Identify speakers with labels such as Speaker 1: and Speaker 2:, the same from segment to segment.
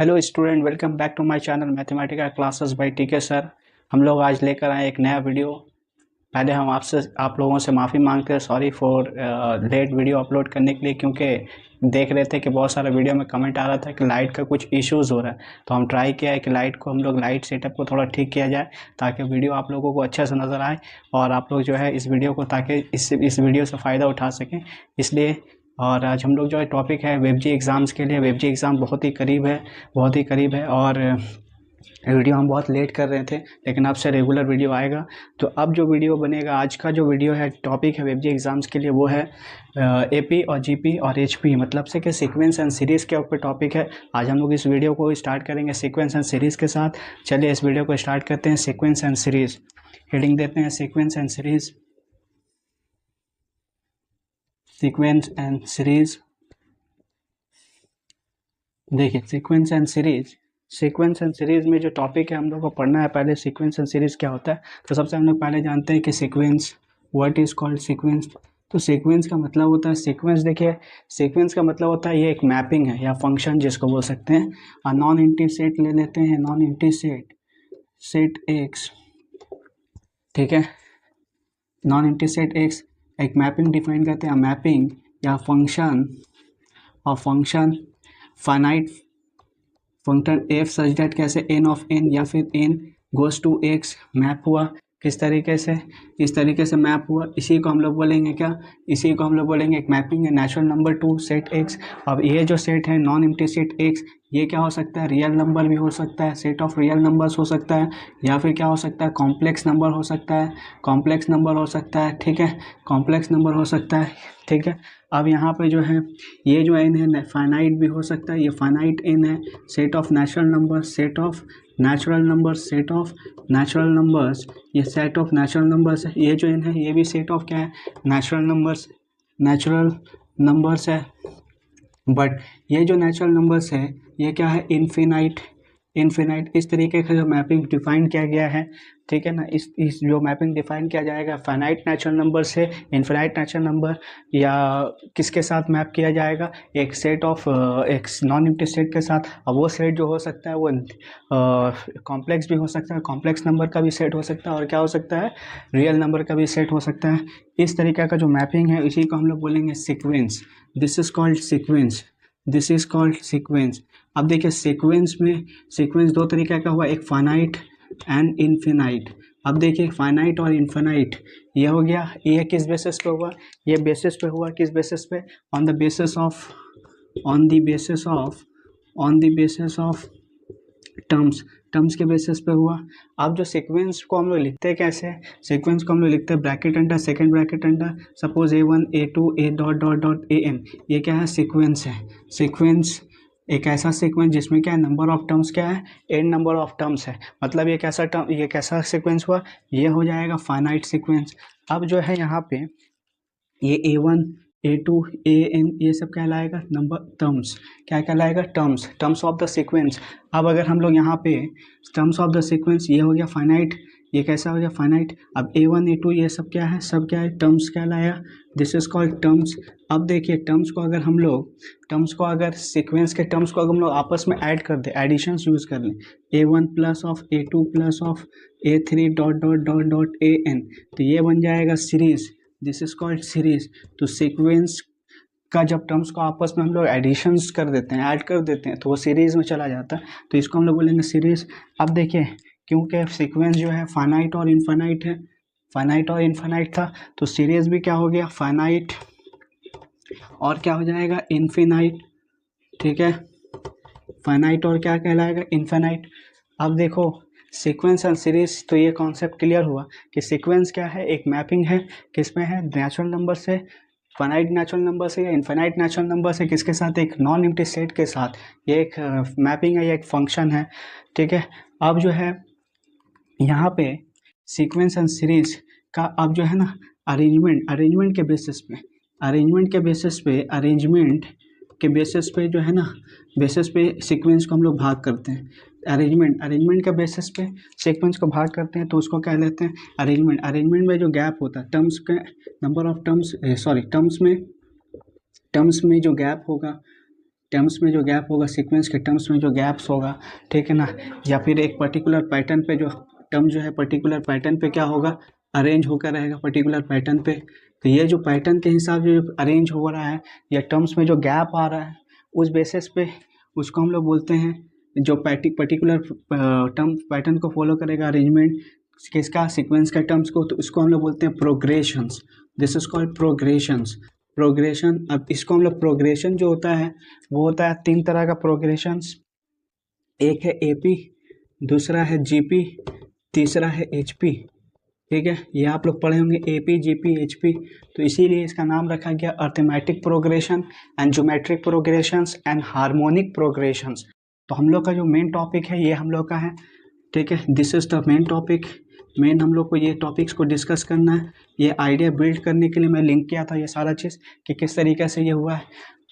Speaker 1: Hello student, welcome back to my channel mathematical classes by TK sir. हम लोग आज लेकर आए एक नया वीडियो। पहले हम आप लोगों से माफ़ी मांगते हैं, sorry for late video upload करने के लिए, क्योंकि देख रहे थे कि बहुत सारा वीडियो में कमेंट आ रहा था कि लाइट का कुछ इश्यूज़ हो रहा है। तो हम ट्राई किया है कि लाइट सेटअप को थोड़ा ठीक किया जाए ताकि वीडियो आप लोगों को अच्छे से नज़र आए और आप लोग जो है इस वीडियो को ताकि इस वीडियो से फ़ायदा उठा सकें, इसलिए। और आज हम लोग जो है टॉपिक है वेबजी एग्ज़ाम्स के लिए। वेबजी एग्ज़ाम बहुत ही करीब है और वीडियो हम बहुत लेट कर रहे थे, लेकिन अब से रेगुलर वीडियो आएगा। तो अब जो वीडियो बनेगा, आज का जो वीडियो है, टॉपिक है वेबजी एग्ज़ाम्स के लिए, वो है एपी और जीपी और एचपी, मतलब से कि सीक्वेंस एंड सीरीज़ के ऊपर टॉपिक है। आज हम लोग इस वीडियो को स्टार्ट करेंगे सीक्वेंस एंड सीरीज़ के साथ। चलिए इस वीडियो को स्टार्ट करते हैं। सीक्वेंस एंड सीरीज़, हेडिंग देते हैं sequence and series. Sequence and series, देखिए सीक्वेंस एंड सीरीज़ में जो टॉपिक है हम लोग को पढ़ना है। पहले सीक्वेंस एंड सीरीज़ क्या होता है, तो सबसे हम लोग पहले जानते हैं कि sequence, what is called sequence. तो सीक्वेंस का मतलब होता है, सीक्वेंस देखिए, सीक्वेंस का मतलब होता है ये एक मैपिंग है या फंक्शन जिसको बोल सकते हैं। नॉन एम्प्टी सेट ले लेते हैं, नॉन एम्प्टी सेट एक्स, ठीक है। नॉन एम्प्टी सेट एक्स एक मैपिंग डिफाइन करते हैं, मैपिंग या फंक्शन और function finite function F such that कैसे एन ऑफ एन या फिर N goes to X map हुआ, किस तरीके से, इस तरीके से मैप हुआ। इसी को हम लोग बोलेंगे क्या, इसी को हम लोग बोलेंगे एक मैपिंग है natural number two set x. अब ये जो सेट है नॉन एम्प्टी सेट एक्स, ये क्या हो सकता है, रियल नंबर भी हो सकता है, सेट ऑफ रियल नंबर्स हो सकता है, या फिर क्या हो सकता है, कॉम्प्लेक्स नंबर हो सकता है, कॉम्प्लेक्स नंबर हो सकता है, ठीक है, कॉम्प्लेक्स नंबर हो सकता है, ठीक है। अब यहाँ पे जो है ये जो एन है फाइनाइट भी हो सकता है, ये फाइनाइट एन है, set of natural number, set of natural numbers, set of natural numbers, ये सेट ऑफ नेचुरल नंबर्स है। ये जो एन है ये भी सेट ऑफ क्या है, नेचुरल नंबर्स है। बट ये जो नेचुरल नंबर्स है ये क्या है, इनफिनाइट इस तरीके का जो मैपिंग डिफाइन किया गया है, ठीक है ना। इस जो मैपिंग डिफाइन किया जाएगा फाइनाइट नेचुरल नंबर से इनफिनाइट नेचुरल नंबर, या किसके साथ मैप किया जाएगा, एक सेट ऑफ एक नॉन एम्प्टी सेट के साथ। अब वो सेट जो हो सकता है वो कॉम्प्लेक्स भी हो सकता है, कॉम्प्लेक्स नंबर का भी सेट हो सकता है, और क्या हो सकता है, रियल नंबर का भी सेट हो सकता है। इस तरीके का जो मैपिंग है इसी को हम लोग बोलेंगे sequence. This is called sequence, this is called sequence. अब देखिए सीक्वेंस में, सीक्वेंस दो तरीके का हुआ, एक फाइनाइट एंड इनफिनाइट। अब देखिए फाइनाइट और इनफिनाइट ये हो गया, ये किस बेसिस पे हुआ, ये बेसिस पे हुआ, किस बेसिस पे, on the basis of terms के बेसिस पे हुआ। अब जो सीक्वेंस को हम लोग लिखते हैं कैसे, सीक्वेंस को हम लोग लिखते हैं bracket under, second bracket under, suppose A1 A2 A dot dot dot AN, ये क्या है, सीक्वेंस है। सीक्वेंस एक ऐसा सीक्वेंस जिसमें क्या है, नंबर ऑफ टर्म्स क्या है, n नंबर ऑफ टर्म्स है, मतलब ये कैसा सीक्वेंस हुआ, ये हो जाएगा फाइनाइट सीक्वेंस। अब जो है यहाँ पे ये A1 A2 AN ये सब कहलाएगा नंबर टर्म्स, क्या कहलाएगा, टर्म्स ऑफ द सीक्वेंस। अब अगर हम लोग यहाँ पे टर्म्स ऑफ द सीक्वेंस, ये हो गया फाइनाइट, ये कैसा हो गया फाइनाइट। अब A1 A2 ये सब क्या है, सब क्या है, टर्म्स कहलाया, दिस इज कॉल्ड टर्म्स। अब देखिए टर्म्स को अगर सीक्वेंस के टर्म्स को अगर हम लोग आपस में ऐड कर दें, एडिशंस यूज कर लें, A1 plus of A2 plus of A3 dot dot dot dot AN, तो ये बन जाएगा series, this is called series. तो सीक्वेंस का जब टर्म्स को आपस में हम लोग एडिशंस कर देते हैं, ऐड कर देते हैं, तो वो सीरीज में चला जाता है, तो इसको हम लोग बोलेंगे सीरीज। अब देखिए क्योंकि सीक्वेंस जो है फाइनाइट और इनफाइनाइट है, फाइनाइट और इनफाइनाइट था, तो सीरीज भी क्या हो गया, फाइनाइट और क्या हो जाएगा, इनफिनाइट, ठीक है, फाइनाइट और क्या कहलाएगा, इनफाइनाइट। अब देखो सीक्वेंस एंड सीरीज, तो ये कॉन्सेप्ट क्लियर हुआ कि सीक्वेंस क्या है, एक मैपिंग है, किसमें है, नेचुरल नंबर से, फाइनाइट नेचुरल नंबर से या इनफाइनाइट नेचुरल नंबर से, किसके साथ, एक नॉन एम्प्टी सेट के साथ। ये एक मैपिंग है, ये एक फंक्शन है, ठीक है। अब जो है यहाँ पे सीक्वेंस एंड सीरीज का अब जो है ना अरेंजमेंट के बेसिस पे जो है ना, बेसिस पे सीक्वेंस को हम लोग भाग करते हैं। अरेंजमेंट के बेसिस पे सीक्वेंस को भाग करते हैं, तो उसको क्या लेते हैं, अरेंजमेंट में जो गैप होता है, टर्म्स के नंबर ऑफ टर्म्स, टर्म्स में जो गैप होगा, टर्म्स में जो गैप होगा, सीक्वेंस के टर्म्स में जो गैप्स होगा, ठीक है ना, या फिर एक पर्टिकुलर पैटर्न पे जो टर्म जो है पर्टिकुलर पैटर्न पे क्या होगा, अरेंज होकर रहेगा पर्टिकुलर पैटर्न पे। तो ये जो पैटर्न के हिसाब से जो अरेंज हो रहा है या टर्म्स में जो गैप आ रहा है, उस बेसिस पे उसको हम लोग बोलते हैं, जो पर्टिकुलर टर्म पैटर्न को फॉलो करेगा अरेंजमेंट किसका, सीक्वेंस का टर्म्स को, तो उसको हम लोग बोलते हैं progressions. This is called progressions. Progression, अब इसको हम लोग प्रोग्रेशन जो होता है वो होता है 3 तरह का प्रोग्रेशंस। एक है एपी, दूसरा है जीपी, तीसरा है एचपी। ठीक है, ये आप लोग पढ़े होंगे एपी, जीपी, एचपी। तो इसीलिए इसका नाम रखा गया arithmetic progression and geometric progressions and harmonic progressions. तो हम लोग का जो मेन टॉपिक है ये हम लोग का है, ठीक है, this is the main topic. Main हम लोग को ये टॉपिक्स को डिस्कस करना है। ये आइडिया बिल्ड करने के लिए मैं लिंक किया था ये सारा चीज़ कि किस तरीके से ये हुआ है।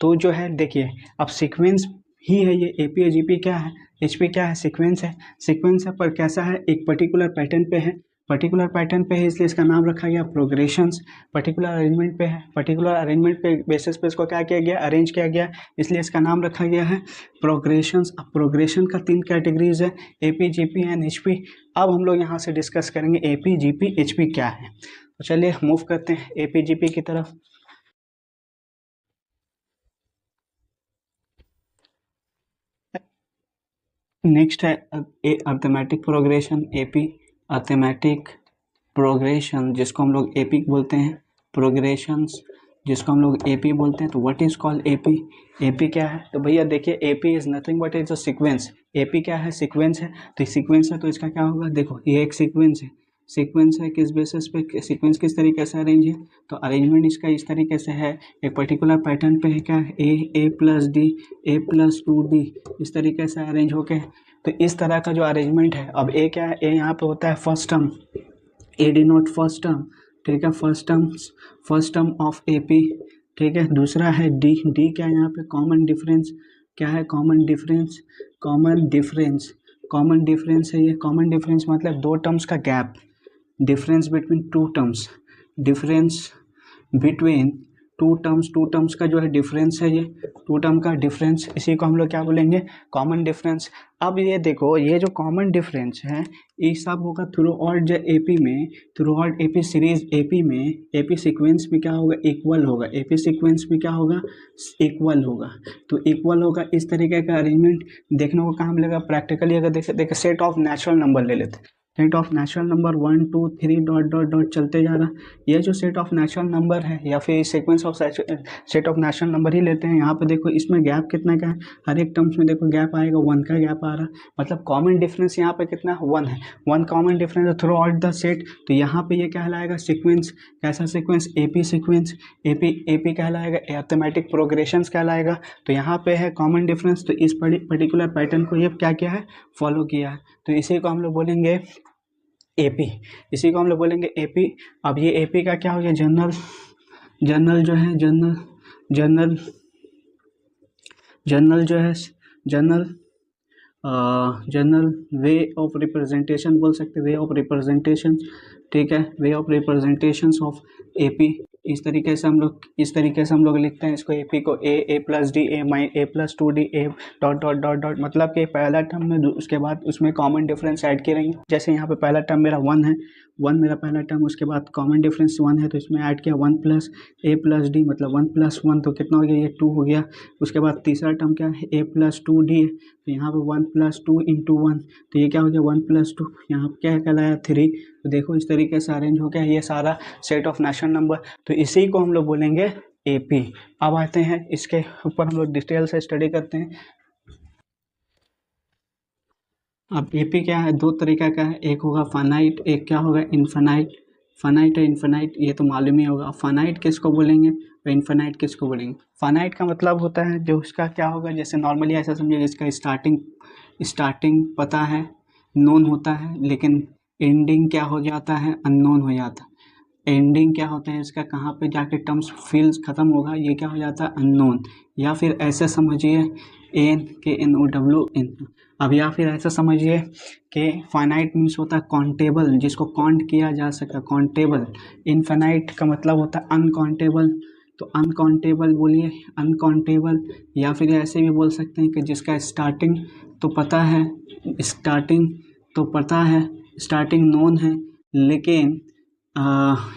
Speaker 1: तो जो है देखिए, अब सीक्वेंस ही है ये, एपी और जीपी क्या है, एचपी क्या है, सीक्वेंस है। सीक्वेंस है पर कैसा है, एक पर्टिकुलर पैटर्न पे है, पर्टिकुलर पैटर्न पे है, इसलिए इसका नाम रखा गया प्रोग्रेशंस। पर्टिकुलर अरेंजमेंट पे है, पर्टिकुलर अरेंजमेंट पे बेसिस पे इसको क्या किया गया, अरेंज किया गया, इसलिए इसका नाम रखा गया है प्रोग्रेशंस। अब प्रोग्रेशन का 3 कैटेगरीज है, एपी, जीपी एंड एचपी। अब हम लोग यहाँ से डिस्कस करेंगे एपी, जीपी, एचपी क्या है। तो चलिए मूव करते हैं एपी, जीपी की तरफ। नेक्स्ट है arithmetic progression, AP arithmetic progression, जिसको हम लोग एपी बोलते हैं, प्रोग्रेशंस जिसको हम लोग एपी बोलते हैं। तो what is called AP, AP क्या है, तो भैया देखिए AP is nothing but is a sequence. AP क्या है, सीक्वेंस है। तो सीक्वेंस है तो इसका क्या होगा, देखो ये एक सीक्वेंस है, सीक्वेंस है किस बेसिस पे, सीक्वेंस किस तरीके से अरेंज है, तो अरेंजमेंट इसका इस तरीके से है, एक पर्टिकुलर पैटर्न पे है क्या, ए plus D, A plus 2d, इस तरीके से अरेंज होके। तो इस तरह का जो अरेंजमेंट है, अब ए क्या है, ए यहाँ पे होता है फर्स्ट टर्म, ए डिनोट फर्स्ट टर्म, ठीक है, फर्स्ट टर्म ऑफ एपी, ठीक है। दूसरा है डी, डी क्या है यहाँ पे, कॉमन डिफरेंस, क्या है, common difference, common difference, common difference है ये। कॉमन डिफरेंस मतलब 2 टर्म्स का gap, difference between 2 terms, difference between 2 terms का जो है डिफरेंस है, ये 2 टर्म का डिफरेंस, इसी को हम लोग क्या बोलेंगे, कॉमन डिफरेंस। अब ये देखो, ये जो कॉमन डिफरेंस है ये सब होगा थ्रू आउट जो एपी में, through out AP series, AP में, एपी सीक्वेंस में क्या होगा, इक्वल होगा, एपी सीक्वेंस में क्या होगा, इक्वल होगा। तो इक्वल होगा, इस तरीके का अरेंजमेंट देखने को कहाँ मिलेगा, प्रैक्टिकली अगर देखे सेट ऑफ नेचुरल नंबर ले लेते, set of natural number 1 2 3 dot dot dot चलते जा रहा। ये जो सेट ऑफ नेचुरल नंबर है या फिर sequence of set of natural number ही लेते हैं। यहाँ पे देखो इसमें गैप कितना का है, हर एक टर्म्स में देखो गैप आएगा, 1 का गैप आ रहा है, मतलब कॉमन डिफरेंस यहाँ पे कितना है, 1 है, 1 common difference through out the set. तो यहाँ पे ये कहलाएगा सीक्वेंस, कैसा सीक्वेंस, एपी सीक्वेंस, एपी कहलाएगा, अर्थमेटिक प्रोग्रेशंस कहलाएगा। तो यहाँ पे है कॉमन डिफरेंस, तो इस पर्टिकुलर पैटर्न को ये क्या किया है, फॉलो किया है। तो इसी को हम लोग बोलेंगे एपी, इसी को हम लोग बोलेंगे एपी। अब ये एपी का क्या हो गया, जनरल, जनरल जो है, जनरल जो है, जनरल वे ऑफ रिप्रेजेंटेशन बोल सकते हैं, वे ऑफ रिप्रेजेंटेशन, ठीक है, way of representation of AP. इस तरीके से हम लोग लिखते हैं इसको, एपी को A plus D, A plus 2d, A dot dot dot dot, मतलब कि पहला टर्म में उसके बाद उसमें कॉमन डिफरेंस ऐड किए रहेंगे। जैसे यहाँ पे पहला टर्म मेरा 1 है, 1 मेरा पहला टर्म, उसके बाद कॉमन डिफरेंस 1 है तो इसमें ऐड किया 1 प्लस ए प्लस डी, मतलब 1 प्लस 1 तो कितना हो गया, ये 2 हो गया। उसके बाद तीसरा टर्म क्या है, ए प्लस 2d, तो यहाँ पे 1 प्लस 2 इंटू 1, तो ये क्या हो गया 1 प्लस 2, यहाँ पे क्या कहलाया 3। तो देखो इस तरीके से अरेंज हो गया ये सारा सेट ऑफ नेचुरल नंबर, तो इसी को हम लोग बोलेंगे एपी। अब आते हैं इसके ऊपर हम लोग डिटेल से स्टडी करते हैं। अब एपी क्या है, 2 तरीका का है, एक होगा फाइनाइट, एक क्या होगा इनफाइनाइट। फाइनाइट है इनफाइनाइट ये तो मालूम ही होगा। फाइनाइट किसको बोलेंगे और इनफाइनाइट किसको बोलेंगे। फाइनाइट का मतलब होता है जो उसका क्या होगा, जैसे नॉर्मली ऐसा समझिए जिसका स्टार्टिंग पता है, नोन होता है, लेकिन एंडिंग क्या हो जाता है, अननोन हो जाता है। एंडिंग क्या होता है इसका, कहाँ पे जाके टर्म्स फील्ड्स खत्म होगा, ये क्या हो जाता है, अननोन। या फिर ऐसे समझिए KNOWN। अब या फिर ऐसा समझिए कि फाइनाइट मीन्स होता है काउंटेबल, जिसको काउंट किया जा सका, काउंटेबल। इनफाइनाइट का मतलब होता है अनकाउंटेबल, तो अनकाउंटेबल बोलिए, अनकाउंटेबल, या फिर ऐसे भी बोल सकते हैं कि जिसका स्टार्टिंग तो पता है, स्टार्टिंग तो पता है, स्टार्टिंग नोन है, लेकिन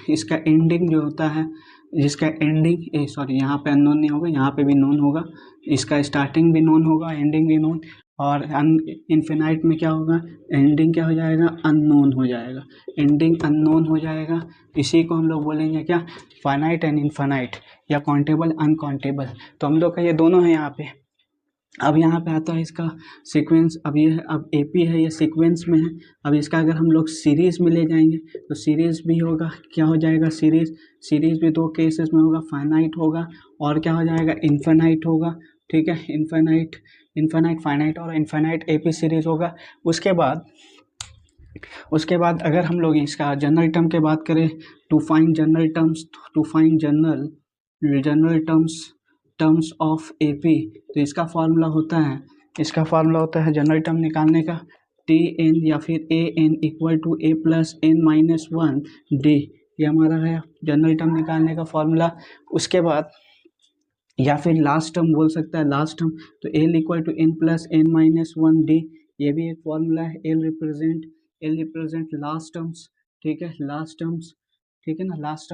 Speaker 1: इसका एंडिंग जो होता है, जिसका एंडिंग सॉरी यहाँ पे अननोन नहीं होगा, यहाँ पे भी नोन होगा, इसका स्टार्टिंग भी नोन होगा, एंडिंग भी नोन, और इनफिनाइट में क्या होगा, एंडिंग क्या हो जाएगा, अननोन हो जाएगा, एंडिंग अननोन हो जाएगा। इसी को हम लोग बोलेंगे क्या, फाइनाइट एंड इनफाइनाइट, या काउंटेबल अनकाउंटेबल। तो हम लोग का ये दोनों है यहाँ पे। अब यहाँ पे आता है इसका सीक्वेंस। अब ये अब एपी है, ये सीक्वेंस में है। अब इसका अगर हम लोग सीरीज में ले जाएंगे तो सीरीज भी होगा, क्या हो जाएगा, सीरीज, सीरीज भी दो केसेस में होगा, फाइनाइट होगा और क्या हो जाएगा, इनफाइनाइट होगा। ठीक है, इनफाइनाइट, इनफाइनाइट, फाइनाइट और इनफाइनाइट एपी सीरीज होगा। उसके बाद अगर हम लोग इसका जनरल टर्म की बात करें, to find general terms, to find general terms of AP, तो इसका फार्मूला होता है, जनरल टर्म निकालने का, टी एन या फिर A N equal to A plus N minus one D, ये हमारा है जनरल टर्म निकालने का फार्मूला। उसके बाद या फिर लास्ट टर्म बोल सकता है, लास्ट टर्म, तो L equal to N plus N minus one D, ये भी एक फॉर्मूला है। एल रिप्रेजेंट लास्ट टर्म्स, ठीक है, लास्ट टर्म्स, ठीक है ना, लास्ट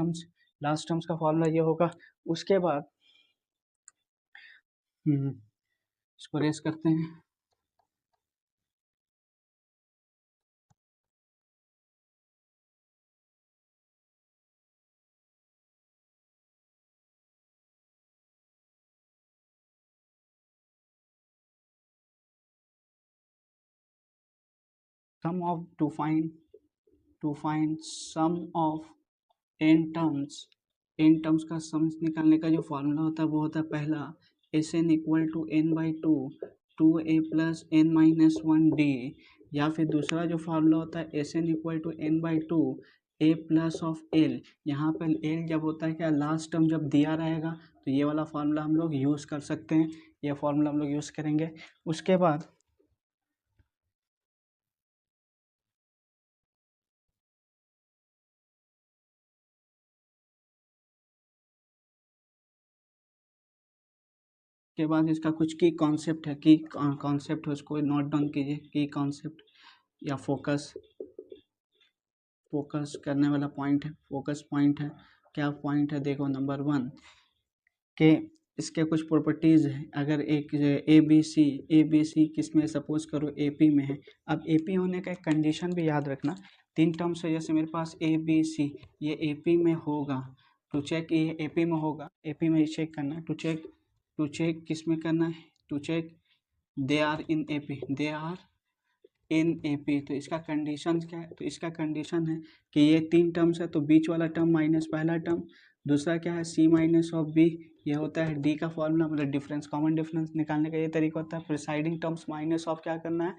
Speaker 1: टर्म्स का फॉर्मूला ये होगा। उसके बाद इसको रेस करते हैं। Sum of to find sum of N terms, N terms का सम निकालने का जो फॉर्मूला होता है वो होता है पहला, S N equal to N by two A plus N minus one D, या फिर दूसरा जो फार्मूला होता है S N equal to N by two A plus of L. यहाँ पर एल जब होता है क्या, लास्ट टर्म जब दिया रहेगा तो ये वाला फार्मूला हम लोग यूज़ कर सकते हैं, ये फार्मूला हम लोग यूज़ करेंगे। उसके बाद इसका कुछ की कॉन्सेप्ट है, की कॉन्सेप्ट है, उसको नोट डाउन कीजिए, की कॉन्सेप्ट या फोकस करने वाला पॉइंट है, फोकस पॉइंट है। क्या पॉइंट है, देखो, नंबर वन के इसके कुछ प्रॉपर्टीज़ है। अगर एक ए बी सी किस में, सपोज करो एपी में है। अब एपी होने का एक कंडीशन भी याद रखना, तीन टर्म्स है, जैसे मेरे पास ए बी सी, ये एपी में होगा, टू चेक ये एपी में होगा, एपी में चेक करना है, टू चेक किस में करना है, to check they are in AP, they are in AP. तो इसका कंडीशन क्या है, तो इसका कंडीशन है कि ये तीन टर्म्स है, तो बीच वाला टर्म माइनस पहला टर्म, दूसरा क्या है, सी माइनस ऑफ बी, ये होता है डी का फॉर्मूला, मतलब डिफरेंस, कॉमन डिफरेंस निकालने का ये तरीका होता है। प्रिसाइडिंग टर्म्स माइनस ऑफ क्या करना है,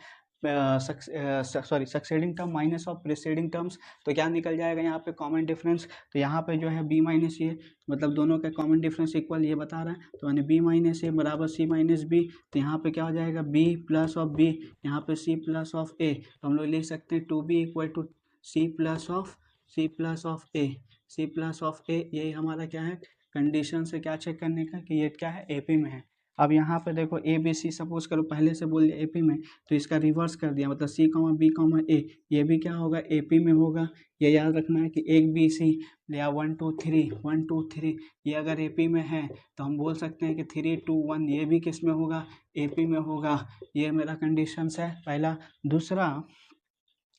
Speaker 1: succeeding term minus of preceding terms, तो क्या निकल जाएगा यहाँ पे, कॉमन डिफरेंस। तो यहाँ पे जो है बी माइनस ये, मतलब दोनों का कॉमन डिफरेंस इक्वल ये बता रहा है, तो यानी बी माइनस ए बराबर सी माइनस बी, तो यहाँ पे क्या हो जाएगा, बी प्लस ऑफ बी, यहाँ पे सी प्लस ऑफ ए, तो हम लोग लिख सकते हैं two B equal to C plus of A, C plus of A, यही हमारा क्या है कंडीशन से क्या चेक करने का कि ये क्या है, एपी में है। अब यहाँ पे देखो ए बी सी, सपोज करो पहले से बोल दिया एपी में, तो इसका रिवर्स कर दिया, मतलब सी कॉमा बी कॉमा ए, ये भी क्या होगा, एपी में होगा। ये याद रखना है कि एक बी सी या 1 2 3 ये अगर एपी में है तो हम बोल सकते हैं कि 3 2 1 ये भी किस में होगा, एपी में होगा। ये मेरा कंडीशंस है पहला। दूसरा,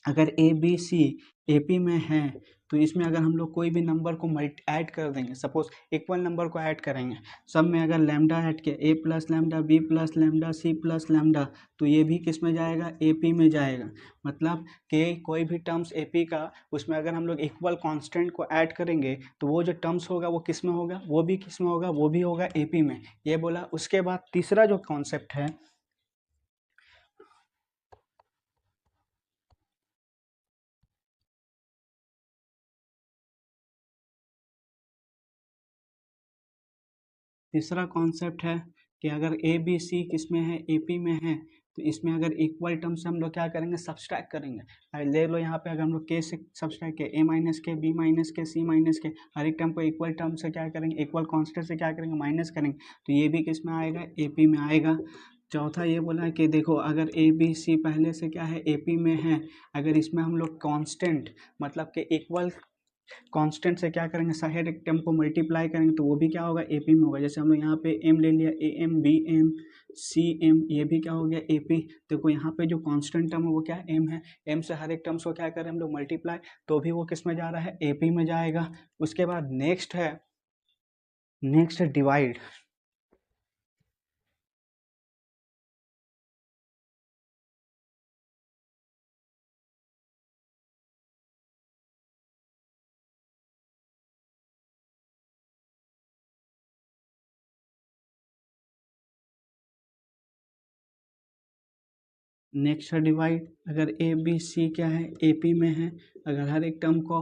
Speaker 1: अगर ए बी सी एपी में है तो इसमें अगर हम लोग कोई भी नंबर को ऐड कर देंगे, सपोज इक्वल नंबर को ऐड करेंगे, सब में अगर लैम्डा ऐड किया, A plus lambda, B plus lambda, C plus lambda, तो ये भी किस में जाएगा, एपी में जाएगा। मतलब कि कोई भी टर्म्स एपी का, उसमें अगर हम लोग इक्वल कांस्टेंट को ऐड करेंगे तो वो जो टर्म्स होगा वो किस में होगा, वो भी किस में होगा, वो भी होगा एपी में, ये बोला। उसके बाद तीसरा जो कॉन्सेप्ट है, तीसरा कॉन्सेप्ट है कि अगर ए बी सी किस में है, एपी में है, तो इसमें अगर इक्वल टर्म से हम लोग क्या करेंगे, सब्सट्रैक्ट करेंगे। ले लो यहाँ पे अगर हम लोग के से सब्सट्रैक्ट किए, ए माइनस के, बी माइनस के, सी माइनस के, हर एक टर्म को इक्वल टर्म से क्या करेंगे, इक्वल कॉन्स्टेंट से क्या करेंगे, माइनस करेंगे। तो ये भी किस में आएगा, ए पी में आएगा। चौथा ये बोला है कि देखो अगर ए बी सी पहले से क्या है, ए पी में है, अगर इसमें हम लोग कांस्टेंट मतलब कि इक्वल कांस्टेंट से क्या करेंगे, हर एक टर्म को मल्टीप्लाई करेंगे तो वो भी क्या होगा, ए पी में होगा। जैसे हम लोग यहाँ पे एम ले लिया, A M, B M, C M, ये भी क्या हो गया, ए पी। देखो यहाँ पे जो कांस्टेंट टर्म है वो क्या है, एम है। एम से हर एक टर्म्स को क्या करें हम लोग, मल्टीप्लाई, तो भी वो किस में जा रहा है, ए पी में जाएगा। उसके बाद नेक्स्ट है डिवाइड। नेक्स्ट है डिवाइड। अगर ए बी सी क्या है, ए पी में है, अगर हर एक टर्म को,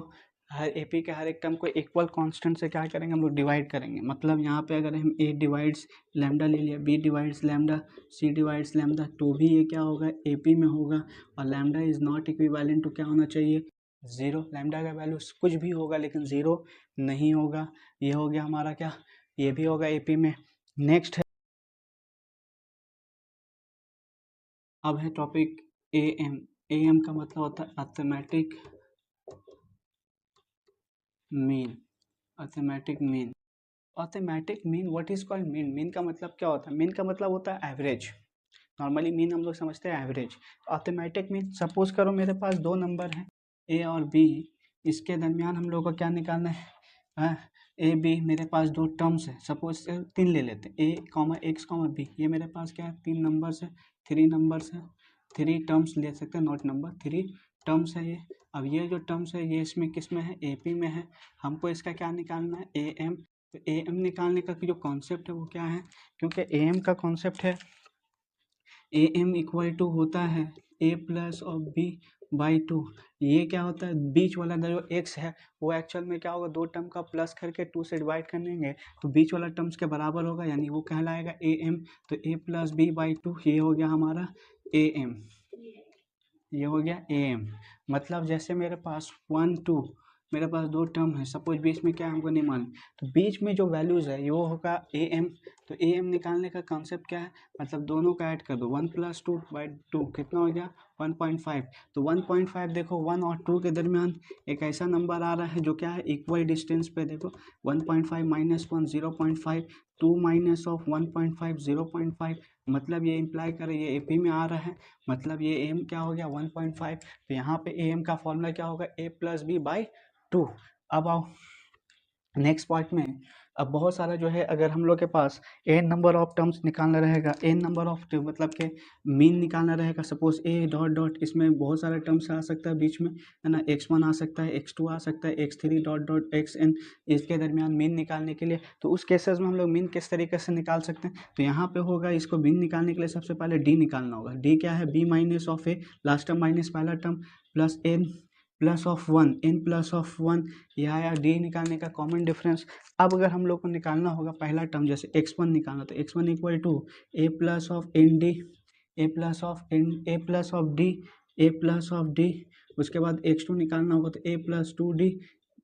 Speaker 1: हर ए पी के हर एक टर्म को इक्वल कांस्टेंट से क्या करेंगे हम लोग, डिवाइड करेंगे। मतलब यहाँ पे अगर हम ए डिवाइड्स लैम्डा ले लिया, बी डिवाइड्स लैम्डा, सी डिवाइड्स लैम्डा, तो भी ये क्या होगा, ए पी में होगा। और lambda is not equivalent to क्या होना चाहिए, ज़ीरो। लैम्डा का वैल्यू कुछ भी होगा लेकिन ज़ीरो नहीं होगा। ये हो गया हमारा क्या, ये भी होगा ए पी में। नेक्स्ट है, अब है topic A M. A M का मतलब होता है arithmetic mean. Arithmetic mean, arithmetic mean, what is called mean. Mean का मतलब क्या होता है, मीन का मतलब होता है एवरेज। नॉर्मली मीन हम लोग समझते हैं एवरेज। अर्थमेटिक मीन, सपोज करो मेरे पास दो नंबर हैं ए और बी, इसके दरमियान हम लोग को क्या निकालना है, ए बी, मेरे पास दो टर्म्स है, सपोज तीन ले लेते हैं, ए कॉमा एक्स कॉमा बी। ये मेरे पास क्या है, तीन नंबर्स है, थ्री नंबर्स है, थ्री टर्म्स ले सकते हैं, नोट नंबर, थ्री टर्म्स है ये। अब ये जो टर्म्स है ये इसमें किस में है, ए पी में है। हमको इसका क्या निकालना है, ए एम। तो ए एम निकालने का जो कॉन्सेप्ट है वो क्या है, क्योंकि ए एम का कॉन्सेप्ट है, ए एम इक्वल टू होता है ए प्लस और बी बाई टू। ये क्या होता है, बीच वाला जो एक्स है वो एक्चुअल में क्या होगा, दो टर्म का प्लस करके टू से डिवाइड कर देंगे तो बीच वाला टर्म्स के बराबर होगा, यानी वो कहलाएगा ए एम। तो ए प्लस बी बाई टू, ये हो गया हमारा ए एम। ये हो गया ए एम। मतलब जैसे मेरे पास वन टू, मेरे पास दो टर्म है, सपोज बीच में क्या है हमको नहीं मालूम, तो बीच में जो वैल्यूज़ है वो होगा ए एम। तो ए एम निकालने का कॉन्सेप्ट क्या है, मतलब दोनों का ऐड कर दो, one plus two by two कितना हो गया, 1.5। तो 1.5 देखो, वन और टू के दरमियान एक ऐसा नंबर आ रहा है जो क्या है, इक्वल डिस्टेंस पे। देखो 1.5 माइनस 1 0.5, 2 माइनस ऑफ 1.5 0.5, मतलब ये इम्प्लाई करे ये ए पी में आ रहा है, मतलब ये एम क्या हो गया, 1.5। तो यहाँ पे ए एम का फॉर्मूला क्या होगा, A plus B by two. अब आओ नेक्स्ट पार्ट में। अब बहुत सारा जो है, अगर हम लोग के पास एन नंबर ऑफ टर्म्स निकालना रहेगा, एन नंबर ऑफ मतलब के मीन निकालना रहेगा, सपोज ए डॉट डॉट, इसमें बहुत सारे टर्म्स आ सकता है बीच में, है ना, x1 आ सकता है, x2 आ सकता है, x3 डॉट डॉट xn, इसके दरमियान मीन निकालने के लिए। तो उस केसेस में हम लोग मीन किस तरीके से निकाल सकते हैं, तो यहाँ पे होगा, इसको मीन निकालने के लिए सबसे पहले डी निकालना होगा। डी क्या है, B minus of A, last term minus पहला term, plus N plus of one, N plus of one, यह आया डी निकालने का कॉमन डिफरेंस। अब अगर हम लोग को निकालना होगा पहला टर्म, जैसे x1 निकालना, तो x1 equal to A plus of N D, A plus of N, A plus of D, A plus of D. उसके बाद x2 निकालना होगा तो ए प्लस टू डी,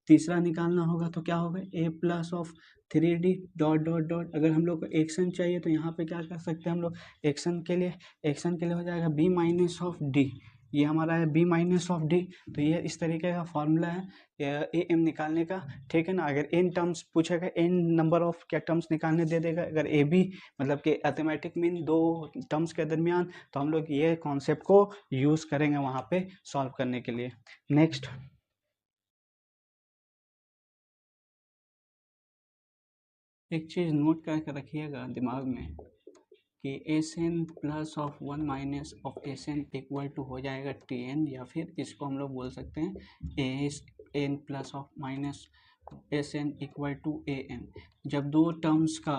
Speaker 1: तीसरा निकालना होगा तो क्या होगा, A plus of three D dot dot dot. अगर हम लोग को एक्शन चाहिए तो यहाँ पे क्या कर सकते हैं हम लोग, एक्शन के लिए हो जाएगा बी माइनस ऑफ डी, ये हमारा है बी माइनस ऑफ डी। तो ये इस तरीके का फॉर्मूला है ए एम निकालने का, ठीक है ना। अगर एन टर्म्स पूछेगा, एन नंबर ऑफ क्या टर्म्स निकालने दे देगा, अगर ए बी मतलब कि अर्थमेटिक मीन दो टर्म्स के दरमियान, तो हम लोग ये कॉन्सेप्ट को यूज़ करेंगे वहाँ पे सॉल्व करने के लिए। नेक्स्ट, एक चीज़ नोट करके रखिएगा दिमाग में कि S N plus of one minus of S N equal to हो जाएगा टी एन, या फिर इसको हम लोग बोल सकते हैं S N plus of minus S N equal to A N. जब दो टर्म्स का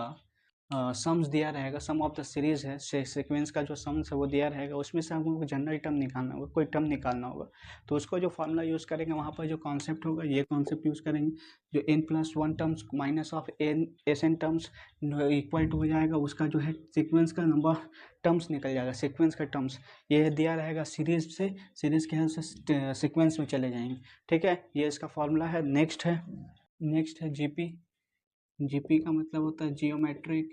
Speaker 1: सम्स दिया रहेगा, सम ऑफ द सीरीज है, सीक्वेंस का जो सम्स है वो दिया रहेगा, उसमें से हमको जनरल टर्म निकालना होगा, कोई टर्म निकालना होगा। तो उसको जो फॉर्मूला यूज़ करेंगे वहाँ पर जो कॉन्सेप्ट होगा ये कॉन्सेप्ट यूज़ करेंगे, जो n+1 terms minus of N terms equal to हो जाएगा उसका जो है सीक्वेंस का नंबर टर्म्स निकल जाएगा, सीक्वेंस का टर्म्स ये दिया रहेगा सीरीज से, सीरीज के हेल्प से सीक्वेंस में चले जाएंगे। ठीक है, ये इसका फॉर्मूला है। नेक्स्ट है जीपी। जीपी का मतलब होता है जियोमेट्रिक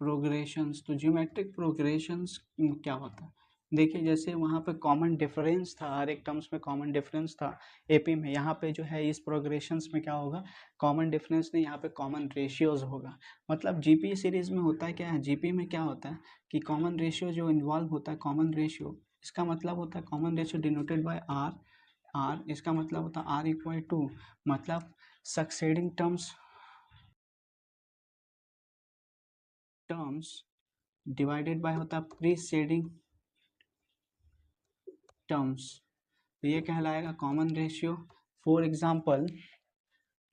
Speaker 1: प्रोग्रेशंस। तो जियोमेट्रिक प्रोग्रेशंस क्या होता है, देखिए जैसे वहाँ पे कॉमन डिफरेंस था, हर एक टर्म्स में कॉमन डिफरेंस था एपी में, यहाँ पे जो है इस प्रोग्रेशंस में क्या होगा, कॉमन डिफरेंस नहीं, यहाँ पे कॉमन रेशियोज होगा। मतलब जीपी सीरीज में होता है क्या है, जीपी में क्या होता है कि कॉमन रेशियो जो इन्वॉल्व होता है, कॉमन रेशियो इसका मतलब होता है common ratio denoted by R इसका मतलब होता है आर इक्वल टू मतलब सक्सेडिंग टर्म्स डिवाइडेड बाय होता है प्रीसेडिंग टर्म्स, तो ये कहलाएगा कॉमन रेशियो। फॉर एग्जांपल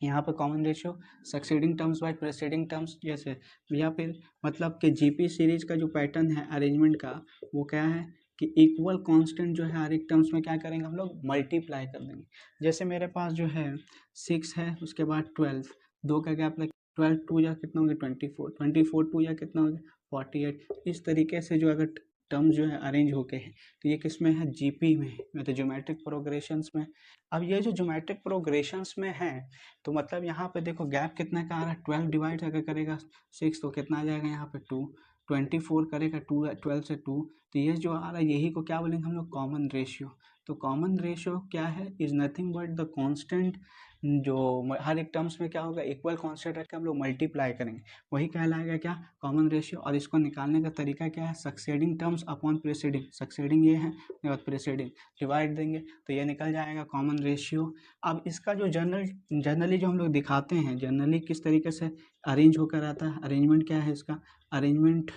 Speaker 1: यहाँ पर common ratio succeeding terms by preceding terms, जैसे या फिर मतलब कि जीपी सीरीज का जो पैटर्न है अरेंजमेंट का वो क्या है कि इक्वल कांस्टेंट जो है हर एक टर्म्स में क्या करेंगे हम लोग मल्टीप्लाई कर देंगे। जैसे मेरे पास जो है 6 है, उसके बाद 12, 2 का गैप लग, 12 टू या कितना हो गया 24, 24 टू या कितना हो गया 48। इस तरीके से जो अगर टर्म्स जो है अरेंज होके हैं तो ये किस में है, जीपी में, मतलब ज्योमेट्रिक प्रोग्रेशंस में। अब ये जो ज्योमेट्रिक प्रोग्रेशंस में है तो मतलब यहाँ पे देखो गैप कितना का आ रहा है, 12 डिवाइड अगर करेगा 6 तो कितना आ जाएगा यहाँ पे 2, 24 करेगा 12 से 2, तो ये जो आ रहा है यही को क्या बोलेंगे हम लोग कॉमन रेशियो। तो कॉमन रेशियो क्या है, is nothing but the constant जो हर एक टर्म्स में क्या होगा इक्वल कांस्टेंट रख के हम लोग मल्टीप्लाई करेंगे, वही कहलाएगा क्या कॉमन रेशियो। और इसको निकालने का तरीका क्या है, succeeding terms upon preceding, succeeding ये है और प्रीसीडिंग डिवाइड देंगे तो ये निकल जाएगा कॉमन रेशियो। अब इसका जो जनरली जो हम लोग दिखाते हैं, जनरली किस तरीके से अरेंज होकर आता है, अरेंजमेंट क्या है इसका, अरेंजमेंट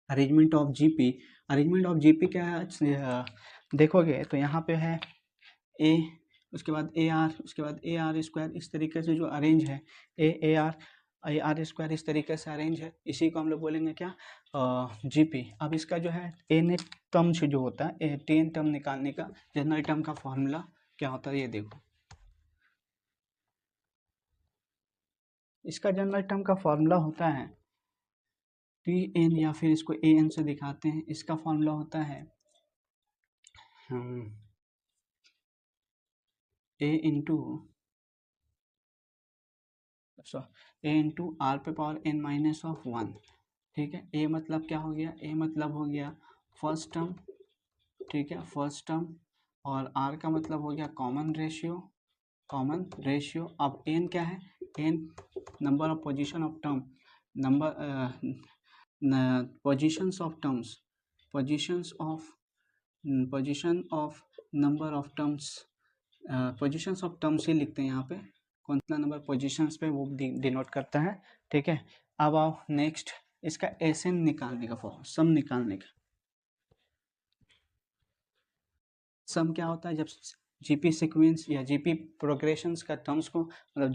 Speaker 1: अरेंजमेंट ऑफ जीपी क्या है, देखोगे तो यहाँ पे है ए, उसके बाद ए आर, उसके बाद ए आर स्क्वायर, इस तरीके से जो अरेंज है ए आर स्क्वायर इस तरीके से अरेंज है, इसी को हम लोग बोलेंगे क्या जीपी। अब इसका जो है एन टर्म जो होता है टेन टर्म निकालने का जनरल टर्म का फॉर्मूला क्या होता है, ये देखो इसका जनरल टर्म का फॉर्मूला होता है टी एन, या फिर इसको ए एन से दिखाते हैं, इसका फॉर्मूला होता है ए इंटू आर पे पावर एन माइनस ऑफ 1। ठीक है, ए मतलब क्या हो गया, ए मतलब हो गया फर्स्ट टर्म, ठीक है फर्स्ट टर्म, और आर का मतलब हो गया कॉमन रेशियो। अब एन क्या है, N number of position of term, number positions of terms, position of number of terms, positions of terms ही लिखते हैं यहाँ पे, कौन सा नंबर पोजीशंस पे वो डिनोट करता है। ठीक है, अब आओ नेक्स्ट, इसका एस एन निकालने का फॉर्म, सम निकालने का। सम क्या होता है, जब जीपी सीक्वेंस या जीपी प्रोग्रेशंस का टर्म्स को, मतलब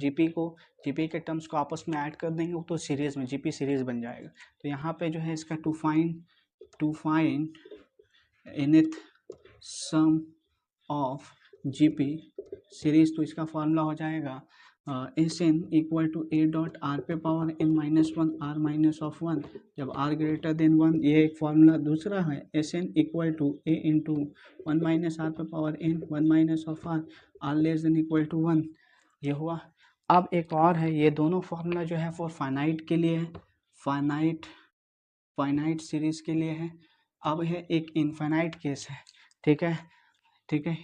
Speaker 1: जीपी के टर्म्स को आपस में ऐड कर देंगे तो सीरीज में जीपी सीरीज बन जाएगा। तो यहाँ पे जो है इसका to find nth sum of GP series, तो इसका फॉर्मूला हो जाएगा S N equal to A dot R पे power N minus one R minus of one, जब आर ग्रेटर देन वन, ये एक फॉर्मूला। दूसरा है S N equal to A into one minus R पे power N one minus of R less than equal to one, ये हुआ। अब एक और है, ये दोनों फॉर्मूला जो है फॉर फाइनाइट के लिए है, फाइनाइट सीरीज के लिए है। अब है एक इनफाइनाइट केस है, ठीक है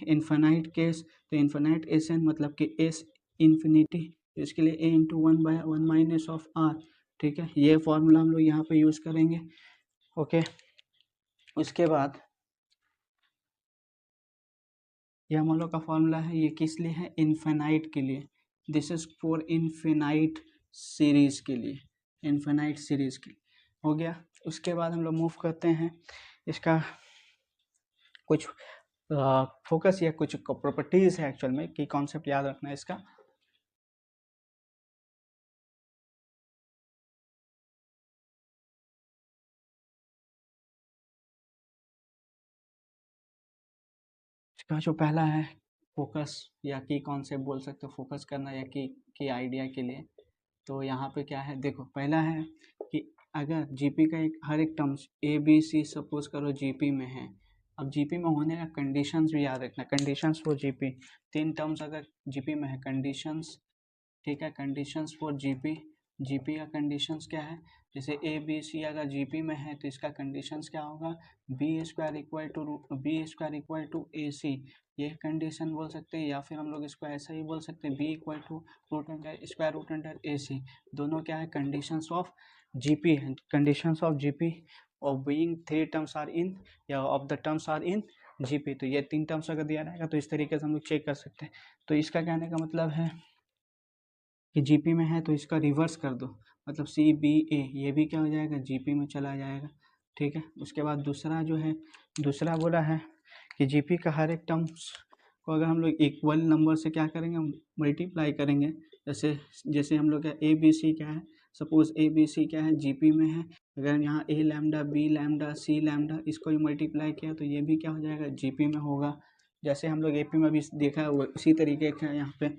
Speaker 1: इनफाइनाइट केस, तो इनफाइनाइट एस एन मतलब कि एस इन्फिनिटी, तो इसके लिए A into one by one minus of R. ठीक है, ये फॉर्मूला हम लोग यहाँ पे यूज़ करेंगे। ओके, उसके बाद ये हम लोग का फॉर्मूला है, ये किस लिए है, इनफाइनाइट के लिए, this is for infinite series के लिए, इनफाइनाइट सीरीज के लिए हो गया। उसके बाद हम लोग मूव करते हैं, इसका कुछ फोकस या कुछ प्रॉपर्टीज़ है एक्चुअल में, कि कॉन्सेप्ट याद रखना है इसका। इसका जो पहला है फोकस या की कॉन्सेप्ट बोल सकते हो, फोकस करना या की आइडिया के लिए। तो यहाँ पे क्या है, देखो पहला है कि अगर जीपी का हर एक terms A B C suppose करो जीपी में है। अब जीपी में होने का कंडीशंस भी याद रखना, कंडीशंस फॉर जीपी, 3 टर्म्स अगर जीपी में है कंडीशंस, ठीक है, कंडीशंस फॉर जीपी, जीपी का कंडीशंस क्या है, जैसे ए बी सी अगर जीपी में है तो इसका कंडीशंस क्या होगा, बी स्क्वायर इक्वल टू ए सी, ये कंडीशन बोल सकते हैं। या फिर हम लोग इसको ऐसा ही बोल सकते हैं, B equal to square root under A C, दोनों क्या है कंडीशंस ऑफ जीपी है, conditions of GP of being 3 terms are in या of the terms are in GP. तो ये 3 टर्म्स अगर दिया रहेगा तो इस तरीके से हम लोग चेक कर सकते हैं। तो इसका कहने का मतलब है कि जीपी में है तो इसका रिवर्स कर दो, मतलब सी बी ए, ये भी क्या हो जाएगा जीपी में चला जाएगा, ठीक है। उसके बाद दूसरा जो है, दूसरा बोला है कि जीपी का हर एक टर्म्स को अगर हम लोग इक्वल नंबर से क्या करेंगे, मल्टीप्लाई करेंगे। जैसे जैसे हम लोग क्या ए बी सी क्या है, सपोज ए बी सी क्या है जीपी में है, अगर यहाँ ए लैम्डा बी लैम्डा सी लैम्डा इसको ही मल्टीप्लाई किया तो ये भी क्या हो जाएगा जीपी में होगा। जैसे हम लोग एपी में भी देखा है उसी तरीके का यहाँ पे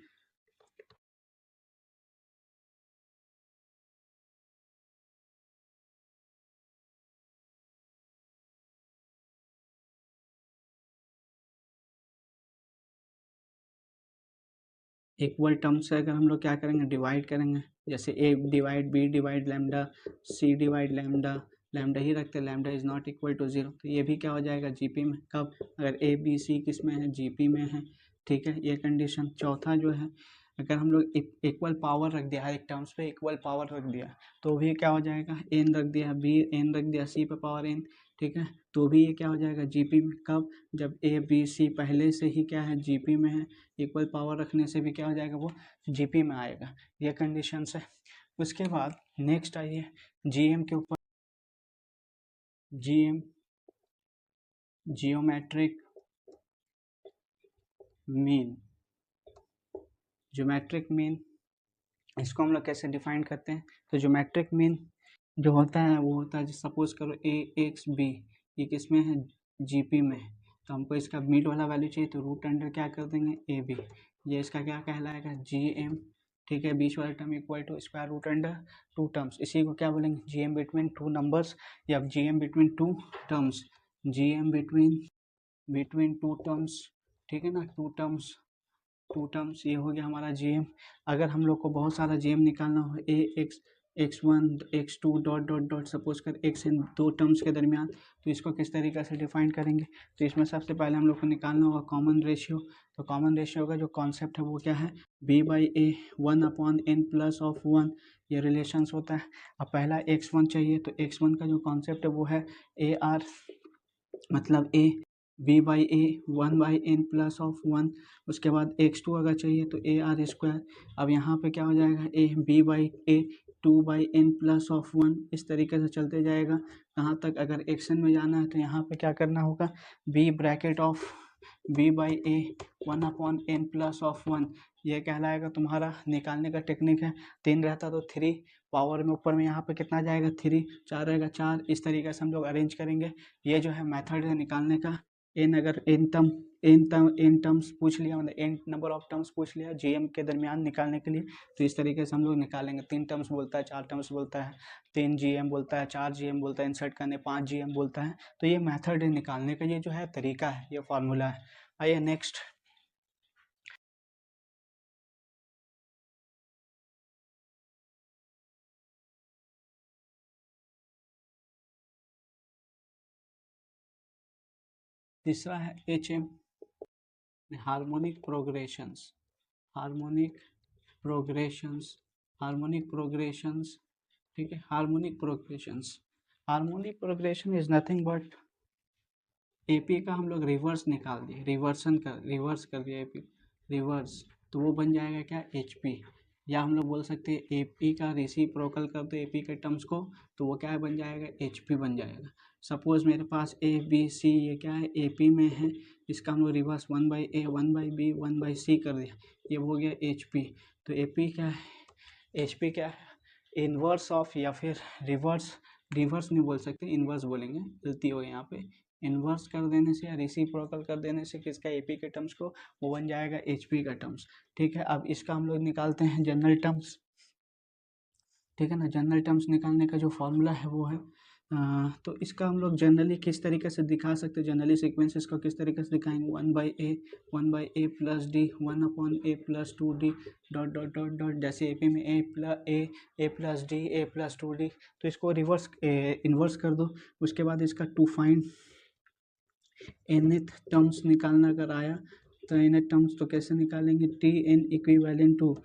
Speaker 1: इक्वल टर्म से अगर हम लोग क्या करेंगे डिवाइड करेंगे, जैसे A divide B divide lambda, C divide lambda, lambda ही रखते हैं, lambda is not equal to 0, तो ये भी क्या हो जाएगा जीपी में, कब, अगर ए बी सी किस में है जीपी में है, ठीक है, ये कंडीशन। चौथा जो है, अगर हम लोग इक्वल पावर रख दिया, हर एक टर्म्स पे इक्वल पावर रख दिया तो भी क्या हो जाएगा, एन रख दिया, बी एन रख दिया, सी पे पावर एन, ठीक है, तो भी ये क्या हो जाएगा जीपी में, कब, जब ए बी सी पहले से ही क्या है जीपी में है, इक्वल पावर रखने से भी क्या हो जाएगा वो जीपी में आएगा, ये कंडीशन है। उसके बाद नेक्स्ट आइए जीएम के ऊपर, GM geometric mean, geometric mean इसको हम लोग कैसे डिफाइन करते हैं, तो ज्योमेट्रिक मीन जो होता है वो होता है, सपोज करो ए एक्स बी, ये किस में है जीपी में, तो हमको इसका मिड वाला वैल्यू चाहिए तो रूट अंडर क्या कर देंगे ए बी, ये इसका क्या कहलाएगा जी एम, ठीक है, बीच वाला term equal to square root under 2 terms, इसी को क्या बोलेंगे जी एम बिटवीन 2 नंबर्स या G M between 2 terms, G M between 2 terms, ठीक है ना, 2 टर्म्स ये हो गया हमारा जीएम। अगर हम लोग को बहुत सारा जीएम निकालना हो, A X x1 x2 dot dot dot suppose कर x इन 2 टर्म्स के दरमियान, तो इसको किस तरीके से डिफाइन करेंगे, तो इसमें सबसे पहले हम लोग को निकालना होगा कॉमन रेशियो। तो कॉमन रेशियो का जो कॉन्सेप्ट है वो क्या है, b/a 1/n प्लस ऑफ 1, ये रिलेशंस होता है। अब पहला x1 चाहिए तो x1 का जो कॉन्सेप्ट है वो है ए आर, मतलब A B by A 1/n plus of 1। उसके बाद x2 अगर चाहिए तो ए आर स्क्वायर, अब यहाँ पे क्या हो जाएगा A B by A 2/n plus of 1, इस तरीके से चलते जाएगा। कहाँ तक, अगर एक्शन में जाना है तो यहाँ पे क्या करना होगा, b bracket of b by A 1/n plus of 1, ये कहलाएगा तुम्हारा निकालने का टेक्निक है। 3 रहता तो 3 पावर में ऊपर में यहाँ पे कितना जाएगा 3, 4 रहेगा 4, इस तरीके से हम लोग अरेंज करेंगे। ये जो है मेथड है निकालने का। एन अगर एन टर्म्स पूछ लिया, मतलब एन नंबर ऑफ टर्म्स पूछ लिया जीएम के दरमियान निकालने के लिए, तो इस तरीके से हम लोग निकालेंगे। 3 टर्म्स बोलता है, 4 टर्म्स बोलता है, 3 जीएम बोलता है, 4 जीएम बोलता है, इंसर्ट करने 5 जीएम बोलता है। तो ये मेथड है निकालने का, ये जो है तरीका है, ये फार्मूला है। आइए नेक्स्ट, तीसरा है H M, harmonic progressions, harmonic progressions, harmonic progressions, ठीक है, harmonic progressions, harmonic progression is nothing but AP का हम लोग रिवर्स निकाल दिए, रिवर्स कर दिया एपी, रिवर्स, तो वो बन जाएगा क्या एचपी, या हम लोग बोल सकते हैं एपी का रेसिप्रोकल कर दो एपी के टर्म्स को, तो वो क्या बन जाएगा एचपी बन जाएगा। सपोज मेरे पास ए बी सी ये क्या है एपी में है, इसका हम लोग रिवर्स 1/a 1/b 1/c कर दिया, ये हो गया एचपी। तो एपी क्या है, एचपी क्या है इनवर्स ऑफ, या फिर रिवर्स, रिवर्स नहीं बोल सकते इनवर्स बोलेंगे, गलती हो यहाँ पे, इन्वर्स कर देने से या रेसिप्रोकल कर देने से किसका एपी के टर्म्स को, वो बन जाएगा एचपी का टर्म्स। ठीक है, अब इसका हम लोग निकालते हैं जनरल टर्म्स। ठीक है ना, जनरल टर्म्स निकालने का जो फॉर्मूला है वो है तो इसका हम लोग जनरली किस तरीके से दिखा सकते हैं, जनरली सीक्वेंसेस को किस तरीके से दिखाएंगे, 1/a plus D 1/a+2d dot dot dot dot, जैसे एपी में a+d तो इसको रिवर्स इन्वर्स कर दो। उसके बाद इसका टू फाइंड nth टर्म्स निकालना अगर आया तो nth टर्म्स तो कैसे निकालेंगे, tn इक्विवेलेंट टू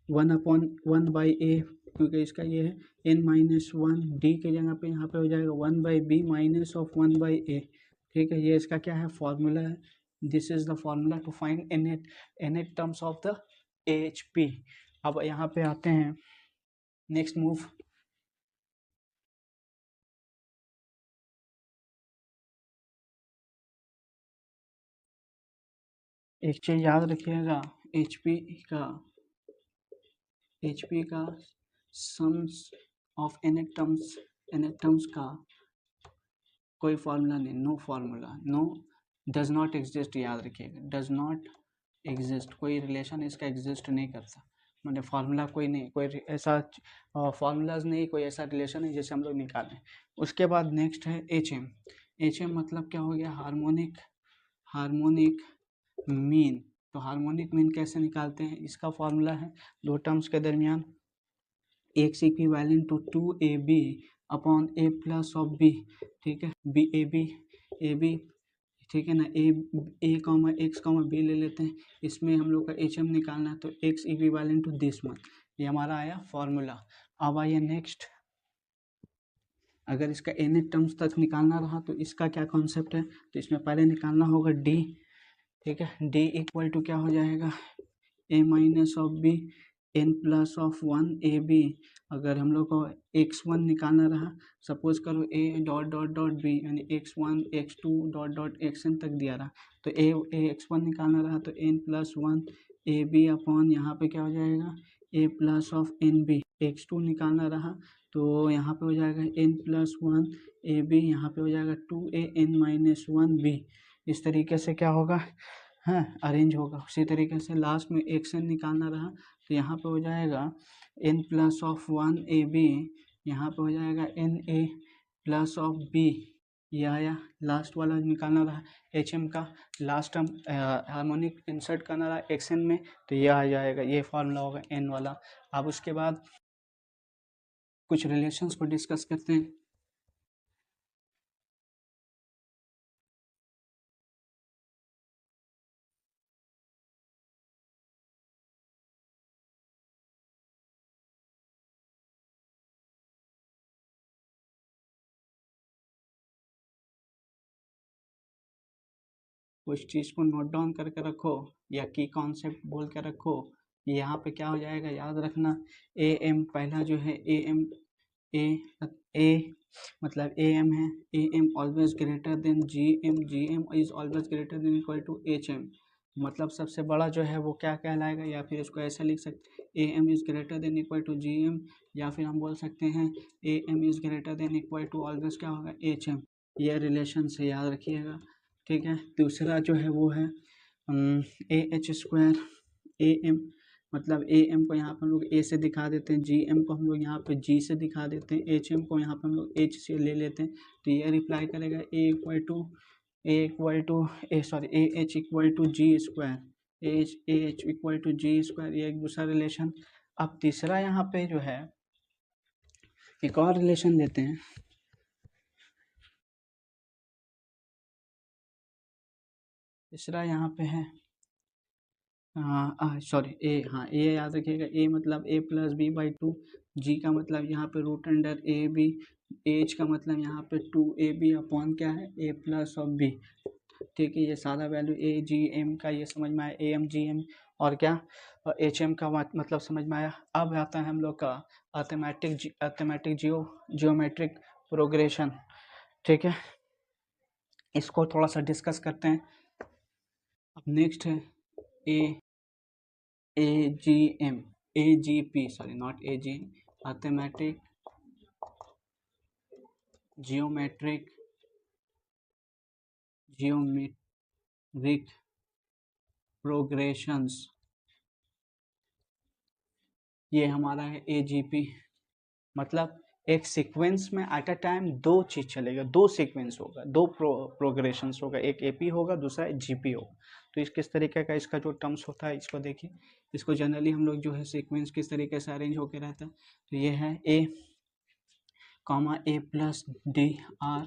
Speaker 1: 1/1/a, क्योंकि इसका ये है n-1 d के जगह पे यहाँ पे हो जाएगा 1/b-(-1/a). ठीक है, ये इसका क्या है, फॉर्मूला है। This is the formula to find nth terms of the AHP। अब यहाँ पे आते हैं नेक्स्ट मूव, एक चीज याद रखिएगा, HP का सम्स ऑफ nth टर्म्स का कोई फार्मूला नहीं, no formula, no does not exist, याद रखिएगा, डज नॉट एग्जिस्ट, कोई रिलेशन इसका एग्जिस्ट नहीं करता, मतलब फार्मूला कोई नहीं, कोई ऐसा फार्मूलाज नहीं, कोई ऐसा रिलेशन नहीं जैसे हम लोग निकालें। उसके बाद नेक्स्ट है HM मतलब क्या हो गया, हार्मोनिक मीन। तो हार्मोनिक मीन कैसे निकालते हैं, इसका फॉर्मूला है दो टर्म्स के दरमियान x equivalent to 2ab upon a plus of b। ठीक है, ए बी ठीक है ना, A comma X comma B ले लेते हैं, इसमें हम लोग का HM निकालना है, तो x equivalent to this one, ये हमारा आया फॉर्मूला। अब आइए नेक्स्ट, अगर इसका nth टर्म्स तक निकालना रहा तो इसका क्या कॉन्सेप्ट है, तो इसमें पहले निकालना होगा d। ठीक है, d इक्वल टू क्या हो जाएगा, a-b n+1ab। अगर हम लोग को x1 निकालना रहा, सपोज करो a dot dot dot b यानी x1 x2 dot dot xn तक दिया रहा, तो x1 निकालना रहा तो n+1ab अपॉन यहाँ पे क्या हो जाएगा a+(nb)। x2 निकालना रहा तो यहाँ पे हो जाएगा n+1ab, यहाँ पे हो जाएगा 2an-1b। इस तरीके से क्या होगा, हाँ अरेंज होगा। उसी तरीके से लास्ट में xn निकालना रहा तो यहाँ पे हो जाएगा n+1ab, यहाँ पे हो जाएगा na+b, ये आया। लास्ट वाला निकालना रहा HM का, लास्ट टर्म हार्मोनिक इंसर्ट करना रहा xn में, तो ये आ जाएगा, ये फॉर्मूला होगा n वाला। अब उसके बाद कुछ रिलेशंस को डिस्कस करते हैं। कुछ चीज़ को नोट डाउन करके रखो या की कॉन्सेप्ट बोल के रखो। यहाँ पे क्या हो जाएगा, याद रखना, AM पहला जो है AM ए मतलब AM है, AM always greater than GM is always greater than equal to HM, मतलब सबसे बड़ा जो है वो क्या कहलाएगा, या फिर इसको ऐसे लिख सकते AM is greater than equal to GM, या फिर हम बोल सकते हैं AM is greater than equal to always क्या होगा HM। ये रिलेशन से याद रखिएगा। ठीक है, दूसरा जो है वो है AH² AM, मतलब AM को यहाँ पर हम लोग A से दिखा देते हैं, GM को हम लोग यहाँ पे G से दिखा देते हैं, HM को यहाँ पर हम लोग H से ले लेते हैं, तो ये रिप्लाई करेगा AH इक्वल टू G², ये एक दूसरा रिलेशन। अब तीसरा यहाँ पे जो है एक और रिलेशन देते हैं, तीसरा यहाँ पे है ए याद रखिएगा, ए मतलब a+b/2, जी का मतलब यहाँ पे √√ab, एच का मतलब यहाँ पे 2ab अपॉन क्या है a+b। ठीक है, ये सादा वैल्यू AGM का ये समझ में आया, AMGM और क्या HM का मतलब समझ में आया। अब आता है हम लोग का अर्थमेटिक जियोमेट्रिक प्रोग्रेशन। ठीक है, इसको थोड़ा सा डिस्कस करते हैं। अब नेक्स्ट है AGP, अर्थमेटिक जियोमेट्रिक प्रोग्रेशंस, ये हमारा है AGP। मतलब एक सीक्वेंस में एट अ टाइम दो चीज चलेगा, दो सीक्वेंस होगा, दो प्रोग्रेशंस होगा, एक AP होगा, दूसरा GP होगा। तो इस किस तरीके का इसका जो टर्म्स होता है इसको देखिए। इसको जनरली हम लोग जो है सीक्वेंस किस तरीके से अरेंज होकर रहता है, तो ये है A कॉमा A+D/R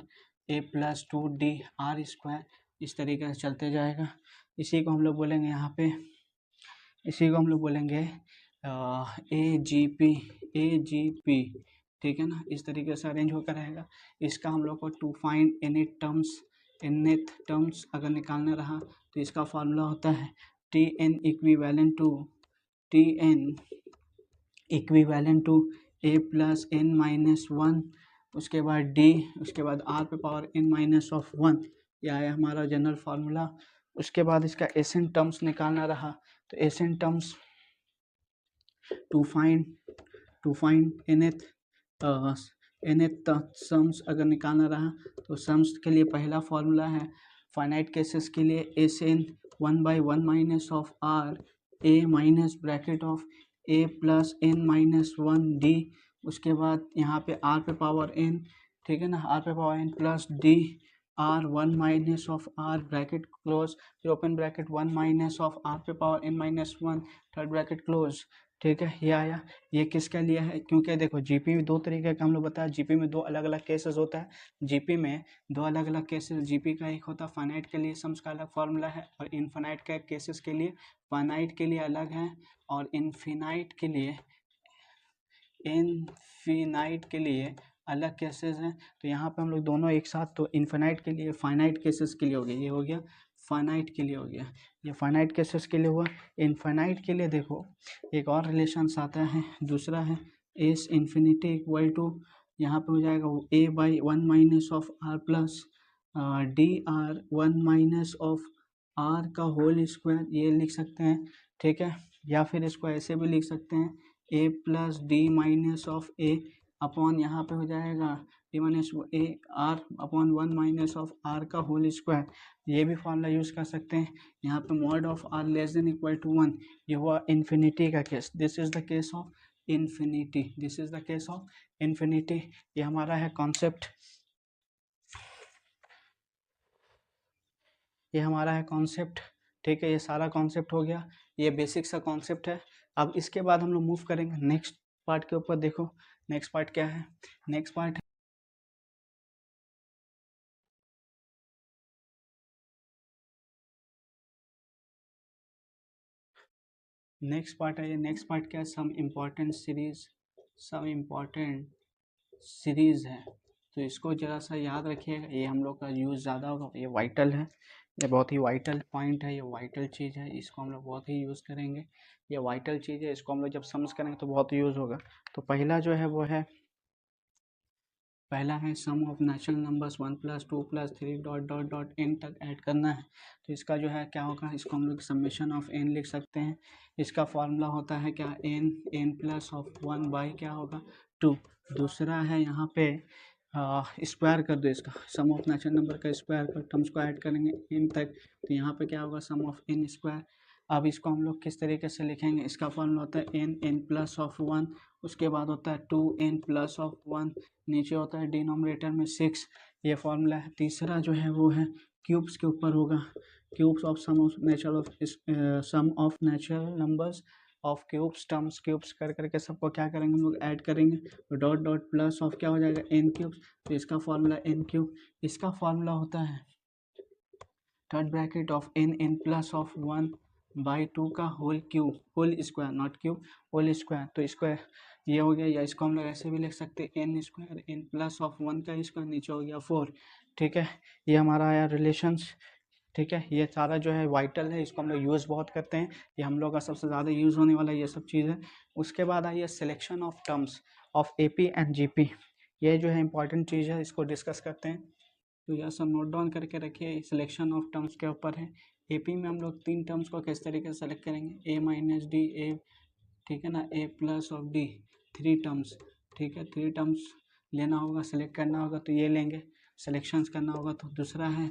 Speaker 1: A+2DR², इस तरीके से चलते जाएगा। इसी को हम लोग बोलेंगे यहाँ पे, इसी को हम लोग बोलेंगे AGP, ठीक है ना। इस तरीके से अरेंज होकर रहेगा। इसका हम लोग को टू फाइंड nth टर्म्स अगर निकालना रहा तो इसका फार्मूला होता है TN इक्विवेलेंट टू A+n-1, उसके बाद D, उसके बाद R पे पावर n-1, यह है हमारा जनरल फार्मूला। उसके बाद इसका एसेंट टर्म्स निकालना रहा तो एसेंट terms to find nth sums अगर निकालना रहा तो सम्स के लिए पहला फार्मूला है फाइनाइट केसेस के लिए Sn 1/1 of R A minus bracket of A+n-1D, उसके बाद यहाँ पे R पे पावर n, ठीक है ना, R पे power n plus D R 1 of R bracket close, फिर ओपन ब्रैकेट 1 ऑफ R पे power n-1 third bracket close, ठीक है। ये आया। ये किसका लिया है, क्योंकि देखो जीपी में दो तरीके का हम लोग बताया, जीपी में दो अलग अलग केसेस होता है। जीपी में दो अलग अलग केसेस, जीपी का एक होता है फाइनाइट के लिए सम्स का अलग फार्मूला है, और इनफाइनाइट का केसेस के लिए फाइनाइट के लिए अलग है, और इनफिनाइट के लिए अलग केसेस हैं। तो यहाँ पे हम लोग दोनों एक साथ, तो इनफाइनाइट के लिए फाइनाइट केसेस के लिए हो गया, ये हो गया फाइनाइट के लिए हो गया, ये फाइनाइट केसेस के लिए हुआ। इनफाइनाइट के लिए देखो एक और रिलेशंस आता है, दूसरा है एस इन्फिनिटी इक्वल टू, यहाँ पे हो जाएगा A/1 of R plus DR 1 of R का होल स्क्वायर, ये लिख सकते हैं, ठीक है। या फिर इसको ऐसे भी लिख सकते हैं A+D- ऑफ A अपॉन, यहाँ पे हो जाएगा D-A R/1 ऑफ R का होल स्क्वायर, ये भी फॉर्मूला यूज़ कर सकते हैं। यहाँ पे mod of R less than equal to 1, ये हुआ इन्फिनिटी का case, this is the case of infinity, this is the case of infinity. ये हमारा है कॉन्सेप्ट, ये हमारा है कॉन्सेप्ट, ठीक है। ये सारा कॉन्सेप्ट हो गया, ये बेसिक सा कॉन्सेप्ट है। अब इसके बाद हम लोग मूव करेंगे नेक्स्ट पार्ट के ऊपर। देखो नेक्स्ट पार्ट क्या है, नेक्स्ट पार्ट है ये नेक्स्ट पार्ट क्या है, सम इम्पॉर्टेंट सीरीज है। तो इसको ज़रा सा याद रखिएगा, ये हम लोग का यूज़ ज़्यादा होगा, ये वाइटल है, ये बहुत ही वाइटल पॉइंट है, ये वाइटल चीज़ है, इसको हम लोग बहुत ही यूज़ करेंगे। ये वाइटल चीज़ है, इसको हम लोग जब समझ करेंगे तो बहुत यूज़ होगा। तो पहला जो है वो है, पहला है सम ऑफ नेचुरल नंबर्स 1 + 2 + 3 n तक ऐड करना है। तो इसका जो है क्या होगा, इसको हम लोग समेशन ऑफ n लिख सकते हैं। इसका फार्मूला होता है क्या, n+1 बाई क्या होगा 2। दूसरा है यहाँ पे स्क्वायर कर दो इसका, सम ऑफ नेचुरल नंबर का स्क्वायर कर, टर्म्स को ऐड करेंगे n तक, तो यहाँ पे क्या होगा सम ऑफ n स्क्वायर। अब इसको हम लोग किस तरीके से लिखेंगे, इसका फॉर्मूला होता है n+1, उसके बाद होता है 2n+1, नीचे होता है डिनोमिनेटर में 6, ये फॉर्मूला है। तीसरा जो है वो है क्यूब्स के ऊपर होगा, cubes of sum of natural numbers of cubes, terms cubes कर करके सबको क्या करेंगे हम लोग ऐड करेंगे, तो डॉट डॉट प्लस ऑफ क्या हो जाएगा n क्यूब्स, तो इसका फॉर्मूला n क्यूब। इसका फॉर्मूला होता है थर्ड ब्रैकेट ऑफ n+1/2 का whole square, not cube, whole square. तो इसको ये हो गया, या इसको हम लोग ऐसे भी लिख सकते हैं n² n+1 का स्क्वायर, नीचे हो गया 4, ठीक है। ये हमारा आया रिलेशंस, ठीक है। ये सारा जो है वाइटल है, इसको हम लोग यूज़ बहुत करते हैं, ये हम लोग का सबसे ज़्यादा यूज़ होने वाला ये सब चीज़ है। उसके बाद आई है selection of terms of AP and GP, ये जो है इंपॉर्टेंट चीज़ है, इसको डिस्कस करते हैं। तो यह सब नोट डाउन करके रखिए, सिलेक्शन ऑफ टर्म्स के ऊपर है। AP में हम लोग 3 टर्म्स को किस तरीके से सेलेक्ट करेंगे, A-D A, ठीक है ना, A+ ऑफ D, 3 टर्म्स, ठीक है, 3 टर्म्स लेना होगा, सेलेक्ट करना होगा तो ये लेंगे, सिलेक्शंस करना होगा तो दूसरा है।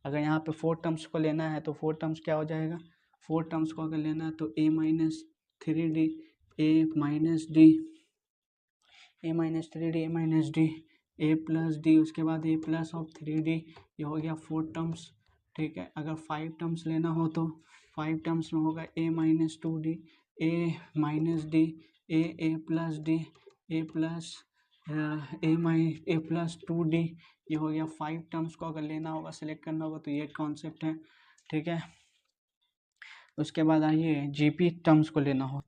Speaker 1: अगर यहाँ पे 4 टर्म्स को लेना है तो 4 टर्म्स क्या हो जाएगा, 4 टर्म्स को अगर लेना है तो a minus 3d, a minus D, a minus 3d, a minus D, a plus D, उसके बाद a प्लस ऑफ 3d, ये हो गया 4 टर्म्स। ठीक है, अगर 5 टर्म्स लेना हो तो 5 टर्म्स में होगा a minus 2d, a minus D, a plus D, a plus A plus 2d, ये हो गया 5 टर्म्स को अगर लेना होगा, सेलेक्ट करना होगा तो ये कॉन्सेप्ट है। ठीक है, उसके बाद आइए जीपी टर्म्स को लेना हो,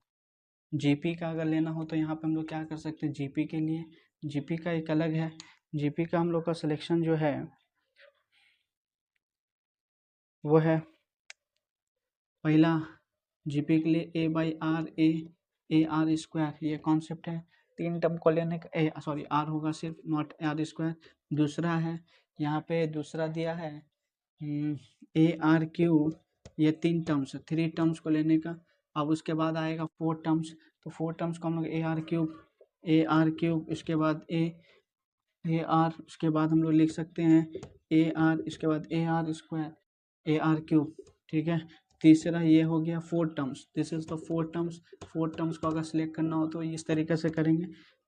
Speaker 1: जीपी का अगर लेना हो तो यहाँ पे हम लोग क्या कर सकते हैं, जीपी के लिए जीपी का एक अलग है। जीपी का हम लोग का सिलेक्शन जो है वो है, पहला जीपी के लिए A by R, A R square, ये कॉन्सेप्ट है। 3 टर्म को लेने का सॉरी आर होगा सिर्फ, नॉट आर स्क्वायर। दूसरा है यहाँ पे, दूसरा दिया है ए आर क्यूब, ये 3 टर्म्स, 3 टर्म्स को लेने का। अब उसके बाद आएगा 4 टर्म्स, तो 4 टर्म्स को हम लोग ए आर क्यूब, उसके बाद ए आर, उसके बाद हम लोग लिख सकते हैं ए आर, इसके बाद ए R square, A R cube. ठीक है, तीसरा ये हो गया 4 terms, this is the 4 terms. 4 terms को अगर सिलेक्ट करना हो तो इस तरीके से करेंगे।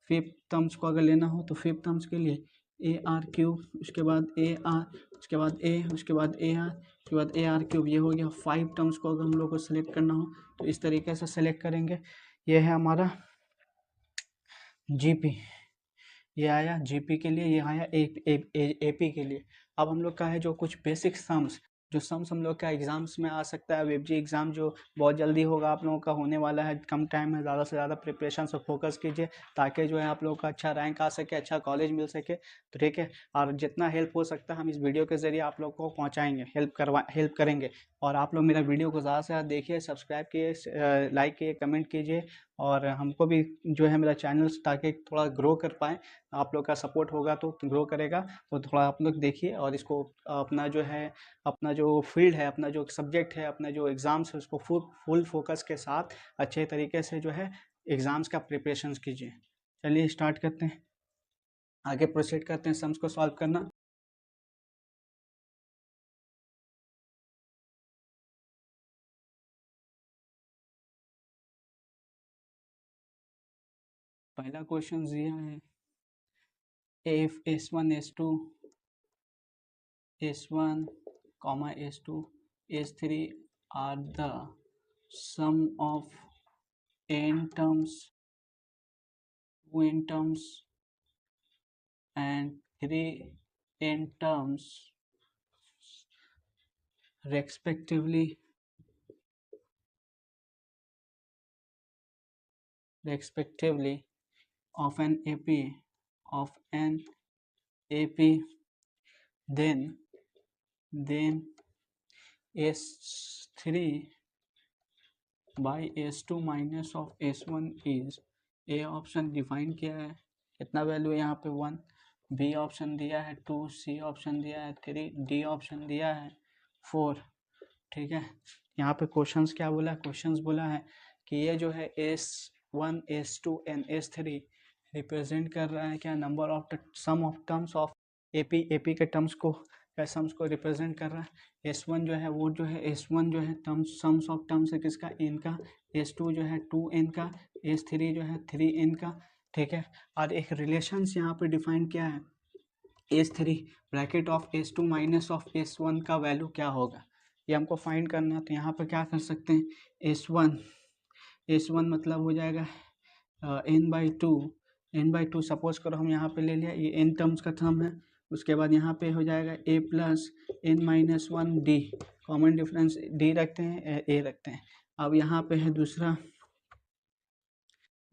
Speaker 1: 5th टर्म्स को अगर लेना हो तो 5th टर्म्स के लिए ए आर क्यूब, उसके बाद ए आर, उसके बाद ए, उसके बाद ए आर, उसके बाद ए आर क्यूब, ये हो गया 5 टर्म्स को अगर हम लोग को सिलेक्ट करना हो तो इस तरीके से सिलेक्ट करेंगे। ये है हमारा जीपी, ये आया जीपी के लिए, ये आया एपी के लिए। अब हम लोग का है जो कुछ बेसिक सम्स, जो सम्स हम लोग का एग्जाम्स में आ सकता है, वेबजी एग्जाम जो बहुत जल्दी होगा आप लोगों का होने वाला है, कम टाइम में ज़्यादा से ज़्यादा प्रिपरेशन से फोकस कीजिए ताकि जो है आप लोगों का अच्छा रैंक आ सके, अच्छा कॉलेज मिल सके। तो ठीक है, और जितना हेल्प हो सकता है हम इस वीडियो के ज़रिए आप लोग को पहुँचाएँगे, हेल्प करेंगे। और आप लोग मेरा वीडियो को ज़्यादा से ज़्यादा देखिए, सब्सक्राइब किए, लाइक किए, कमेंट कीजिए, और हमको भी जो है मेरा चैनल ताकि थोड़ा ग्रो कर पाएँ, आप लोग का सपोर्ट होगा तो ग्रो करेगा। तो थोड़ा आप लोग देखिए और इसको अपना जो है, अपना जो फील्ड है, अपना जो सब्जेक्ट है, अपना जो एग्ज़ाम्स है, उसको फुल फोकस के साथ अच्छे तरीके से जो है एग्ज़ाम्स का प्रिपरेशन कीजिए। चलिए स्टार्ट करते हैं, आगे प्रोसीड करते हैं सम्स को सॉल्व करना। पहला क्वेश्चन दिया है, if S1 S2 S1 comma S2 S3 are the sum of n terms, 2n terms and 3n terms respectively of an AP, then S3 by S2 minus of S1 is, A option define किया है, कितना value है यहाँ पे 1, B option दिया है 2, C option दिया है 3, डी ऑप्शन दिया है 4। ठीक है, यहाँ पे क्वेश्चंस क्या बोला है, क्वेश्चंस बोला है कि ये जो है S1 S2 and S3 represent कर रहा है क्या, number of the sum of terms of AP के टर्म्स को, सम्स को रिप्रेजेंट कर रहा है। S1 जो है वो जो है S1 जो है टर्म्स, सम्स ऑफ टर्म्स है किसका, n का, S2 जो है 2n का, S3 जो है 3n का। ठीक है, और एक रिलेशंस यहाँ पे डिफाइन किया है, S3 bracket of S2 minus of S1 का वैल्यू क्या होगा, ये हमको फाइंड करना है। तो यहाँ पे क्या कर सकते हैं, S1 मतलब हो जाएगा n/2 सपोज करो हम यहाँ पे ले लिया, ये n टर्म्स का टर्म है। उसके बाद यहाँ पे हो जाएगा a plus n-1 d, common difference d रखते हैं, a रखते हैं। अब यहाँ पे है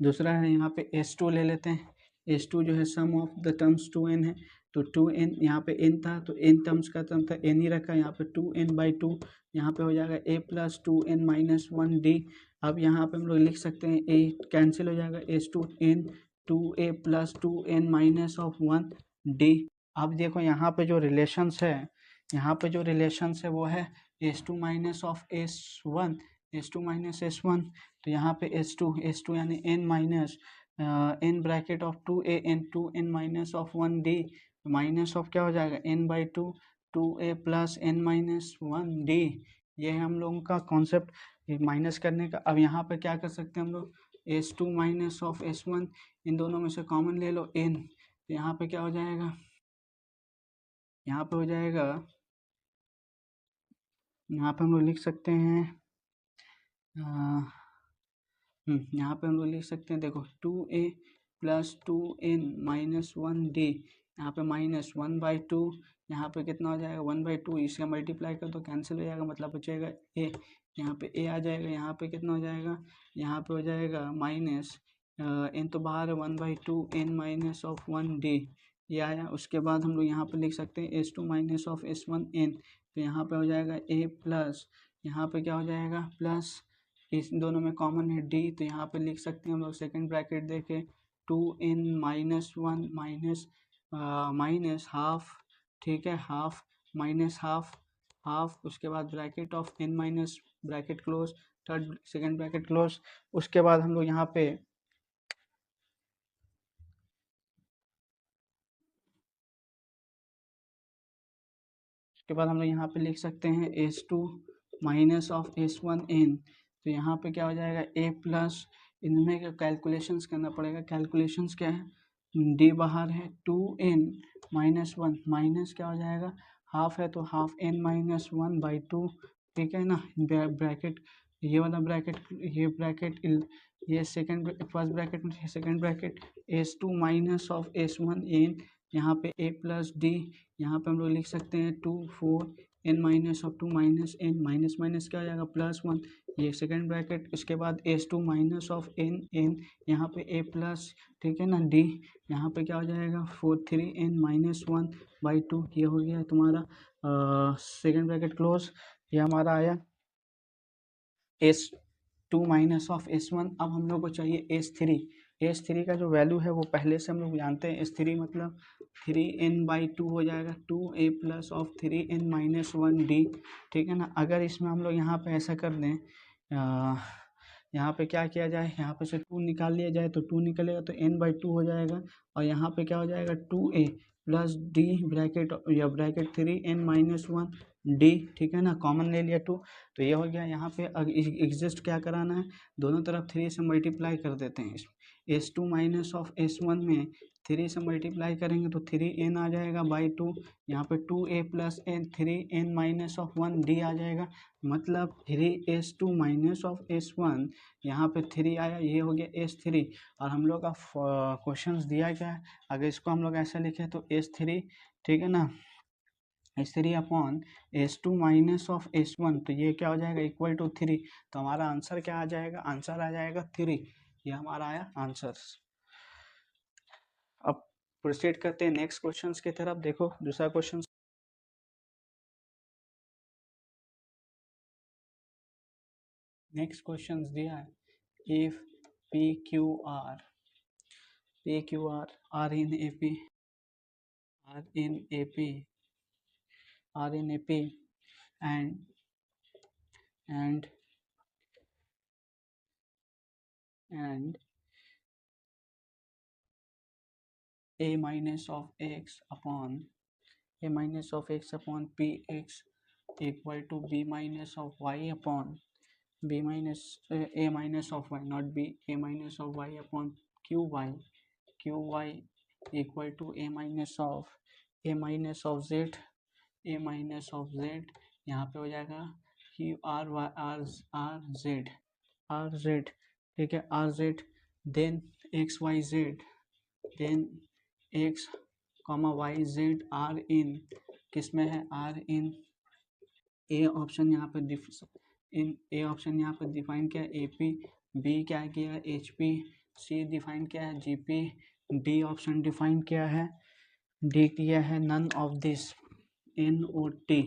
Speaker 1: दूसरा है यहाँ पे S2 ले लेते हैं, S2 जो है सम ऑफ द टर्म्स 2n है, तो 2n यहाँ पे n था तो n टर्म्स का टर्म था, n ही रखा, यहाँ पे 2n/2, यहाँ पे हो जाएगा a प्लस 2n-1 d। अब यहाँ पे हम लोग लिख सकते हैं a कैंसिल हो जाएगा, S2n 2a plus 2n-1 d। अब देखो यहाँ पे जो रिलेशंस है, यहाँ पे जो रिलेशंस है वो है S2 minus of S1, S2 minus S1, तो यहाँ पे S2 यानी n minus in bracket of 2a n 2n minus of 1d minus of क्या हो जाएगा n/2 2a plus n minus 1d। ये है हम लोगों का कॉन्सेप्ट माइनस करने का। अब यहाँ पे क्या कर सकते हैं हम लोग, s2 माइनस ऑफ s1, इन दोनों में से कॉमन ले लो n, तो यहाँ पे क्या हो जाएगा, यहाँ पे हो जाएगा, यहाँ पे हम लोग लिख सकते हैं यहाँ पे हम लोग लिख सकते हैं, देखो 2a plus 2n minus 1d, यहाँ पे माइनस 1/2, यहाँ पे कितना हो जाएगा 1/2, इसका मल्टीप्लाई कर दो कैंसिल हो जाएगा, मतलब बचेगा a, यहाँ पे a आ जाएगा, यहाँ पे कितना हो जाएगा, यहाँ पे हो जाएगा माइनस n तो बाहर है 1/2 n माइनस ऑफ 1d, ये आया। उसके बाद हम लोग यहाँ पे लिख सकते हैं s2 minus of s1 n, तो यहाँ पे हो जाएगा a प्लस, यहाँ पे क्या हो जाएगा प्लस, इस दोनों में कॉमन है d, तो यहाँ पे लिख सकते हैं हम लोग सेकंड ब्रैकेट देके 2n minus 1 minus minus half, ठीक है, हाफ माइनस हाफ हाफ, उसके बाद bracket of n minus bracket close, third second bracket close. उसके बाद हम लोग यहाँ पे यहाँ पे लिख सकते हैं s2 minus of s1 n, तो यहाँ पे क्या हो जाएगा a प्लस, इनमें का कैलकुलेशंस करना पड़ेगा, कैलकुलेशंस क्या है d बाहर है 2n माइनस 1 माइनस क्या हो जाएगा हाफ है तो हाफ n माइनस 1/2, ठीक है ना, ब्रैकेट ये वाला ब्रैकेट, ये ब्रैकेट, ये सेकंड फर्स्ट ब्रैकेट में second bracket s2 minus of s1 n, यहाँ पे a प्लस डी, यहाँ पे हम लोग लिख सकते हैं 2 4 n minus of 2 minus n, minus minus क्या हो जाएगा +1, ये सेकंड ब्रैकेट। इसके बाद s2 माइनस ऑफ n, यहाँ पे a प्लस, ठीक है ना, d, यहाँ पे क्या हो जाएगा 3n माइनस 1/2, ये हो गया तुम्हारा सेकंड ब्रैकेट क्लोज। ये हमारा आया s2 माइनस ऑफ s1। अब हम लोग को चाहिए s3 का जो वैल्यू है वो पहले से हम लोग जानते हैं, s3 मतलब 3n/2 हो जाएगा 2a plus of 3n minus 1d, ठीक है ना। अगर इसमें हम लोग यहाँ पे ऐसा कर दें, यहाँ पे क्या किया जाए, यहाँ पे से 2 निकाल लिया जाए तो 2 निकलेगा तो n/2 हो जाएगा, और यहाँ पे क्या हो जाएगा 2a प्लस डी ब्रैकेट या ब्रैकेट 3n माइनस 1d, ठीक है ना, कॉमन ले लिया 2, तो ये हो गया। यहाँ पे एग्जिस्ट क्या कराना है, दोनों तरफ 3 से मल्टीप्लाई कर देते हैं। s2 माइनस ऑफ s1 में 3 से मल्टीप्लाई करेंगे तो 3n आ जाएगा बाई 2, यहाँ पे 2a plus n 3n minus of 1d आ जाएगा, मतलब 3s2 माइनस ऑफ s1, यहाँ पे 3 आया, ये हो गया s3। और हम लोग का क्वेश्चन दिया क्या है, अगर इसको हम लोग ऐसा लिखे तो s3, ठीक है ना, s3 upon s2 minus of s1, तो ये क्या हो जाएगा इक्वल टू 3, तो हमारा आंसर क्या आ जाएगा, आंसर आ जाएगा 3, ये हमारा आया आंसर। अब प्रोसीड करते हैं नेक्स्ट क्वेश्चंस की तरफ। देखो दूसरा क्वेश्चन, नेक्स्ट क्वेश्चन दिया है if P Q R are in A P and a minus of x upon px equal to b minus of y upon b minus a minus of y, not b, a minus of y upon qy equal to a minus of z, यहाँ पे हो जाएगा Q R Y R Z, ठीक है, R Z, then X Y Z, then X comma Y Z are in, किस में है are in A option, यहाँ पे इन ए ऑप्शन यहाँ पे डिफाइन किया है ए पी, बी क्या किया है एच पी, सी डिफाइन किया है G P, D option define किया है, डी किया है none of this N O T.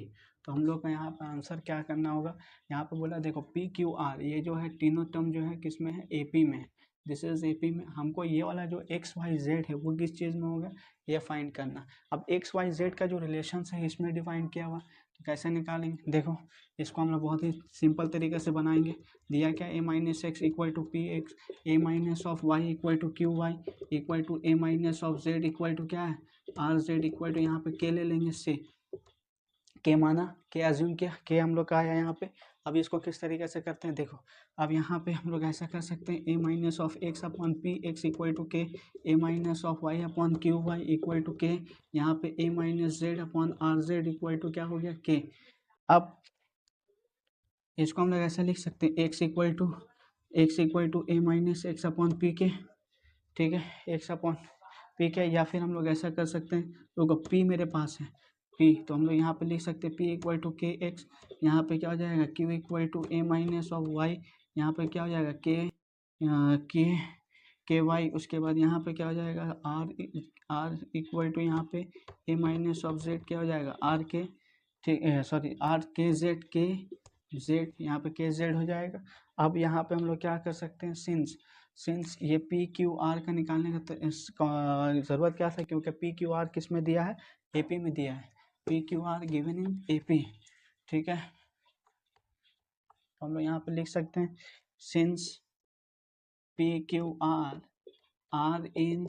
Speaker 1: तो हम लोग का यहाँ पर आंसर क्या करना होगा, यहाँ पे बोला देखो पी क्यू आर, ये जो है तीनों टर्म जो है किस में है ए पी में, दिस इज ए पी में। हमको ये वाला जो एक्स वाई जेड है वो किस चीज़ में होगा, ये फाइंड करना। अब एक्स वाई जेड का जो रिलेशन है इसमें डिफाइन किया हुआ, तो कैसे निकालेंगे, देखो इसको हम लोग बहुत ही सिंपल तरीके से बनाएंगे। दिया क्या, A minus X equal to P X, A minus of Y equal to Q Y equal to A minus of Z equal to क्या है, आर जेड इक्वल टू यहाँ पे के ले लेंगे से, के माना, के एज्यूम किया, के हम लोग का आया यहाँ पे। अब इसको किस तरीके से करते हैं देखो, अब यहाँ पे हम लोग ऐसा कर सकते हैं, A minus of X upon P X equal to K, A minus of Y upon Q Y equal to K, यहाँ पे A minus Z upon R Z equal to क्या हो गया, के। अब इसको हम लोग ऐसा लिख सकते हैं, X equal to A minus X upon P K, ठीक है, एक्स अपॉन पी के, या फिर हम लोग ऐसा कर सकते हैं, तो पी मेरे पास है पी, तो हम लोग यहाँ पे लिख सकते हैं P equal to K X, यहाँ पे क्या हो जाएगा, Q equal to A minus of Y, यहाँ पे क्या हो जाएगा, के वाई, उसके बाद यहाँ पे क्या हो जाएगा, आर इक्वल टू यहाँ पे ए माइनस ऑफ जेड क्या हो जाएगा, आर के, ठीक है, सॉरी आर के जेड यहाँ पे के जेड हो जाएगा। अब यहाँ पे हम लोग क्या कर सकते हैं, सिंस ये पी क्यू आर का निकालने का तो ज़रूरत क्या था, क्योंकि पी क्यू आर किस में दिया है, एपी में दिया है, P Q are given in AP, ठीक है। तो हम लोग यहाँ पे लिख सकते हैं, since P Q R in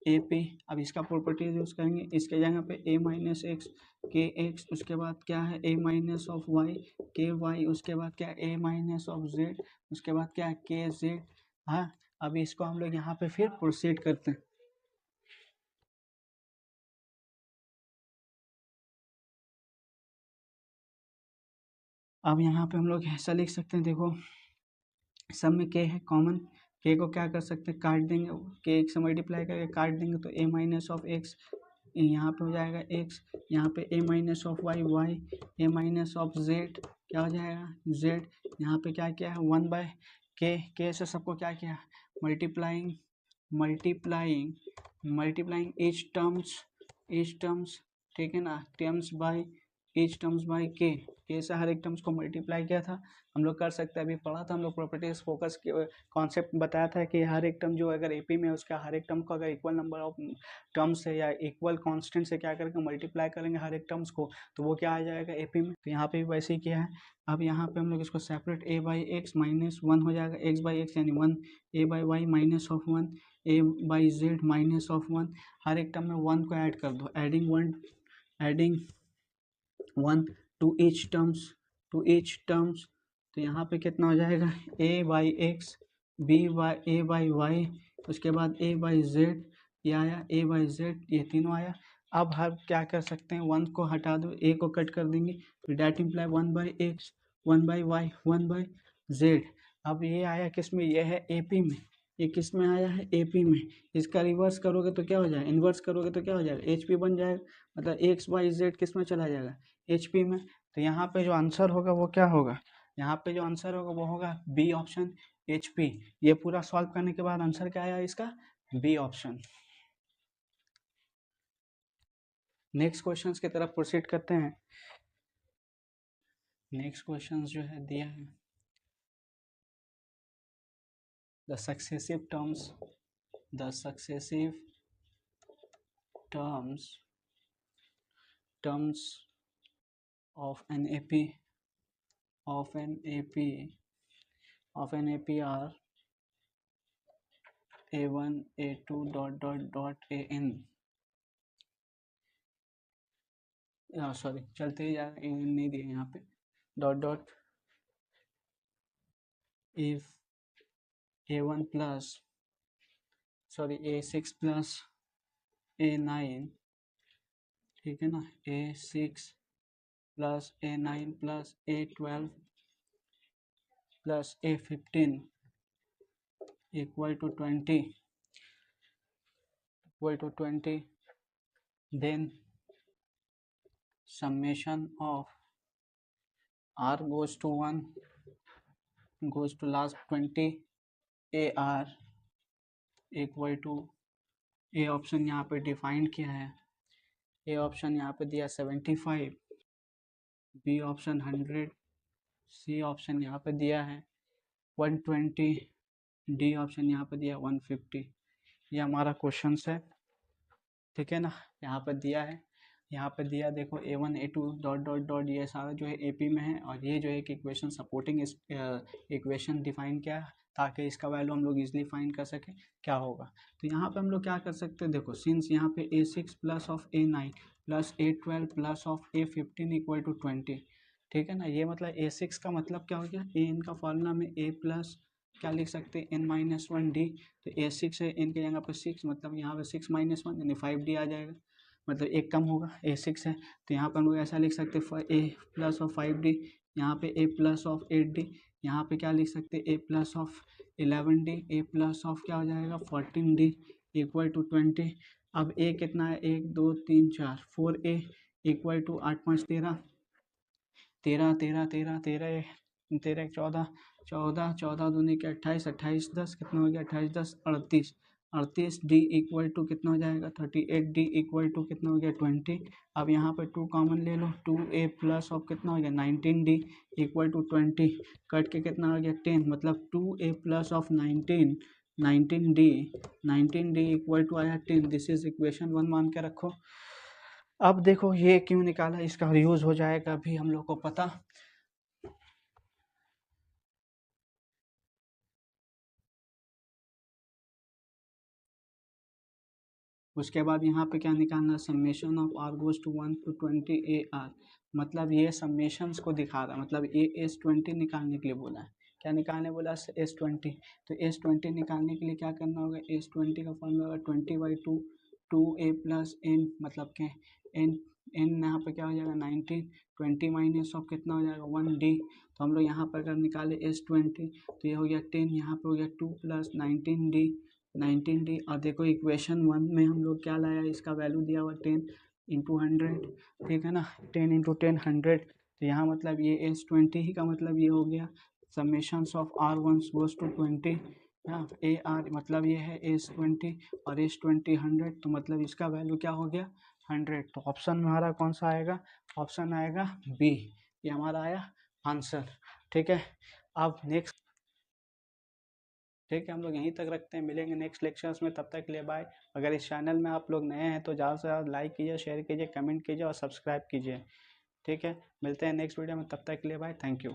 Speaker 1: A P. अब इसका प्रॉपर्टीज यूज करेंगे, इसके जगह पे A minus X K X, उसके बाद क्या है A minus of Y K Y, उसके बाद क्या ए माइनस ऑफ जेड, उसके बाद क्या है के जेड। हाँ, अभी इसको हम लोग यहाँ पे फिर प्रोसीड करते हैं। अब यहाँ पे हम लोग ऐसा लिख सकते हैं, देखो सब में के है कॉमन, के को क्या कर सकते हैं, काट देंगे, के एक से मल्टीप्लाई करके काट देंगे, तो ए माइनस ऑफ एक्स यहाँ पे हो जाएगा एक्स, यहाँ पे A minus of Y A minus of Z क्या हो जाएगा, जेड, यहाँ पे क्या किया है, 1 बाय के से सबको क्या किया, multiplying multiplying multiplying each terms, ठीक है ना, terms by each terms by K से हर एक टर्म्स को मल्टीप्लाई किया था। हम लोग कर सकते हैं, अभी पढ़ा था हम लोग प्रॉपर्टीज फोकस के कॉन्सेप्ट बताया था कि हर एक टर्म जो अगर एपी में उसका हर एक टर्म को अगर इक्वल नंबर ऑफ टर्म्स से या इक्वल कांस्टेंट से क्या करके मल्टीप्लाई करेंगे हर एक टर्म्स को, तो वो क्या आ जाएगा एपी में। तो यहाँ पे भी वैसे ही किया है। अब यहाँ पे हम लोग इसको separate A by X minus 1 हो जाएगा, एक्स बाई एक्स यानी 1, A by Y minus of 1, A by Z minus of 1, हर एक टर्म में 1 को ऐड कर दो, एडिंग 1 टू ईच टर्म्स, तो यहाँ पे कितना हो जाएगा, A by X A by Y, उसके बाद ए बाई जेड, ये आया ए बाई जेड, ये तीनों आया। अब हम क्या कर सकते हैं, 1 को हटा दो, ए को कट कर देंगे, तो that imply 1 by X 1 by Y 1 by Z. अब ये आया किस में, ये है एपी में, ये किस में आया है, एपी में। इसका रिवर्स करोगे तो क्या हो जाएगा, इन्वर्स करोगे तो क्या हो जाएगा, एच पी बन जाएगा, मतलब एक्स वाई जेड किस में चला जाएगा, एच पी में। तो यहाँ पे जो आंसर होगा वो क्या होगा, यहाँ पे जो आंसर होगा वो होगा बी ऑप्शन, एच पी। ये पूरा सॉल्व करने के बाद आंसर क्या आया इसका, बी ऑप्शन। नेक्स्ट क्वेश्चंस की तरफ प्रोसीड करते हैं। नेक्स्ट क्वेश्चंस जो है दिया है, the successive terms of an AP are A1 A2 dot AN, sorry चलते ही जा रहे नहीं दिए यहाँ पे, dot if A1 plus sorry A6 plus A9, ठीक है ना, A6 plus A9 plus A12 plus A15 equal to 20, then summation of R goes to 1 goes to last 20 AR equal to, A option यहाँ पे define किया है, ए option यहाँ पे दिया 75, बी ऑप्शन 100, सी ऑप्शन यहाँ पे दिया है 120, डी ऑप्शन यहाँ पे दिया 150। ये हमारा क्वेश्चन है, ठीक है ना, यहाँ पे दिया है। यहाँ पे दिया देखो A1 A2 dot dot dot, ये सारा जो है AP में है, और ये जो है एक इक्वेशन सपोर्टिंग इक्वेशन डिफाइन किया है ताकि इसका वैल्यू हम लोग इजीली फाइंड कर सकें क्या होगा। तो यहाँ पे हम लोग क्या कर सकते हैं, देखो सिंस यहाँ पे A6 plus of A9 plus A12 plus of A15 equal to 20, ठीक है ना। ये मतलब A6 का मतलब क्या हो गया, ए इनका फॉर्मूला में A प्लस क्या लिख सकते हैं n-1d, तो A6 है, n के जगह पर 6, मतलब यहाँ पे 6 - 1 यानी 5d आ जाएगा, मतलब एक कम होगा, A6 है। तो यहाँ पर हम लोग ऐसा लिख सकते हैं A प्लस ऑफ 5d, यहाँ पे A प्लस ऑफ 8d, यहाँ पे क्या लिख सकते हैं A plus of 11d, A plus of क्या हो जाएगा 14d इक्वल टू 20। अब A कितना है, 1 2 3 4, 4A इक्वल टू 8 5 13, 13 13 13 13 13 14, 14 14 दूनी के 28, 28 10 कितना हो गया, 28 10 38, 38 डी इक्वल टू कितना हो जाएगा 38 डी इक्वल टू कितना हो गया 20। अब यहाँ पर 2 कॉमन ले लो, 2A प्लस ऑफ कितना हो गया 19 डी इक्वल टू 20, कट के कितना हो गया 10, मतलब 2A plus of 19 19 D equal to आया 10। दिस इज इक्वेशन 1 मान के रखो। अब देखो ये क्यों निकाला, इसका यूज हो जाएगा अभी हम लोग को पता। उसके बाद यहाँ पे क्या निकालना, summation of R goes to 1 to 20 AR, मतलब ये समेशंस को दिखा रहा है, मतलब S20 निकालने के लिए बोला है। क्या निकालने बोला, S20। तो S20 निकालने के लिए क्या करना होगा, S20 का फॉर्मूला होगा 20/2 2A प्लस n, मतलब क्या n यहाँ पे क्या हो जाएगा 19, 20 माइनस ऑफ कितना हो जाएगा 1d। तो हम लोग यहाँ पर अगर निकाले S20 तो ये हो गया 10, यहाँ पे हो गया 2 प्लस 19d। और देखो इक्वेशन 1 में हम लोग क्या लाया, इसका वैल्यू दिया हुआ 10 इंटू 100, ठीक है ना, 10 इंटू 10 100। तो यहाँ मतलब ये S20 ही का मतलब ये हो गया summations of R1 goes to 20, हाँ AR, मतलब ये है S20 और S20 100, तो मतलब इसका वैल्यू क्या हो गया 100। तो ऑप्शन में हमारा कौन सा आएगा, ऑप्शन आएगा बी, ये हमारा आया आंसर, ठीक है। अब नेक्स्ट, ठीक है, हम लोग यहीं तक रखते हैं, मिलेंगे नेक्स्ट लेक्चर्स में, तब तक के लिए बाय। अगर इस चैनल में आप लोग नए हैं तो ज़्यादा से ज़्यादा लाइक कीजिए, शेयर कीजिए, कमेंट कीजिए और सब्सक्राइब कीजिए, ठीक है। मिलते हैं नेक्स्ट वीडियो में, तब तक के लिए बाय, थैंक यू।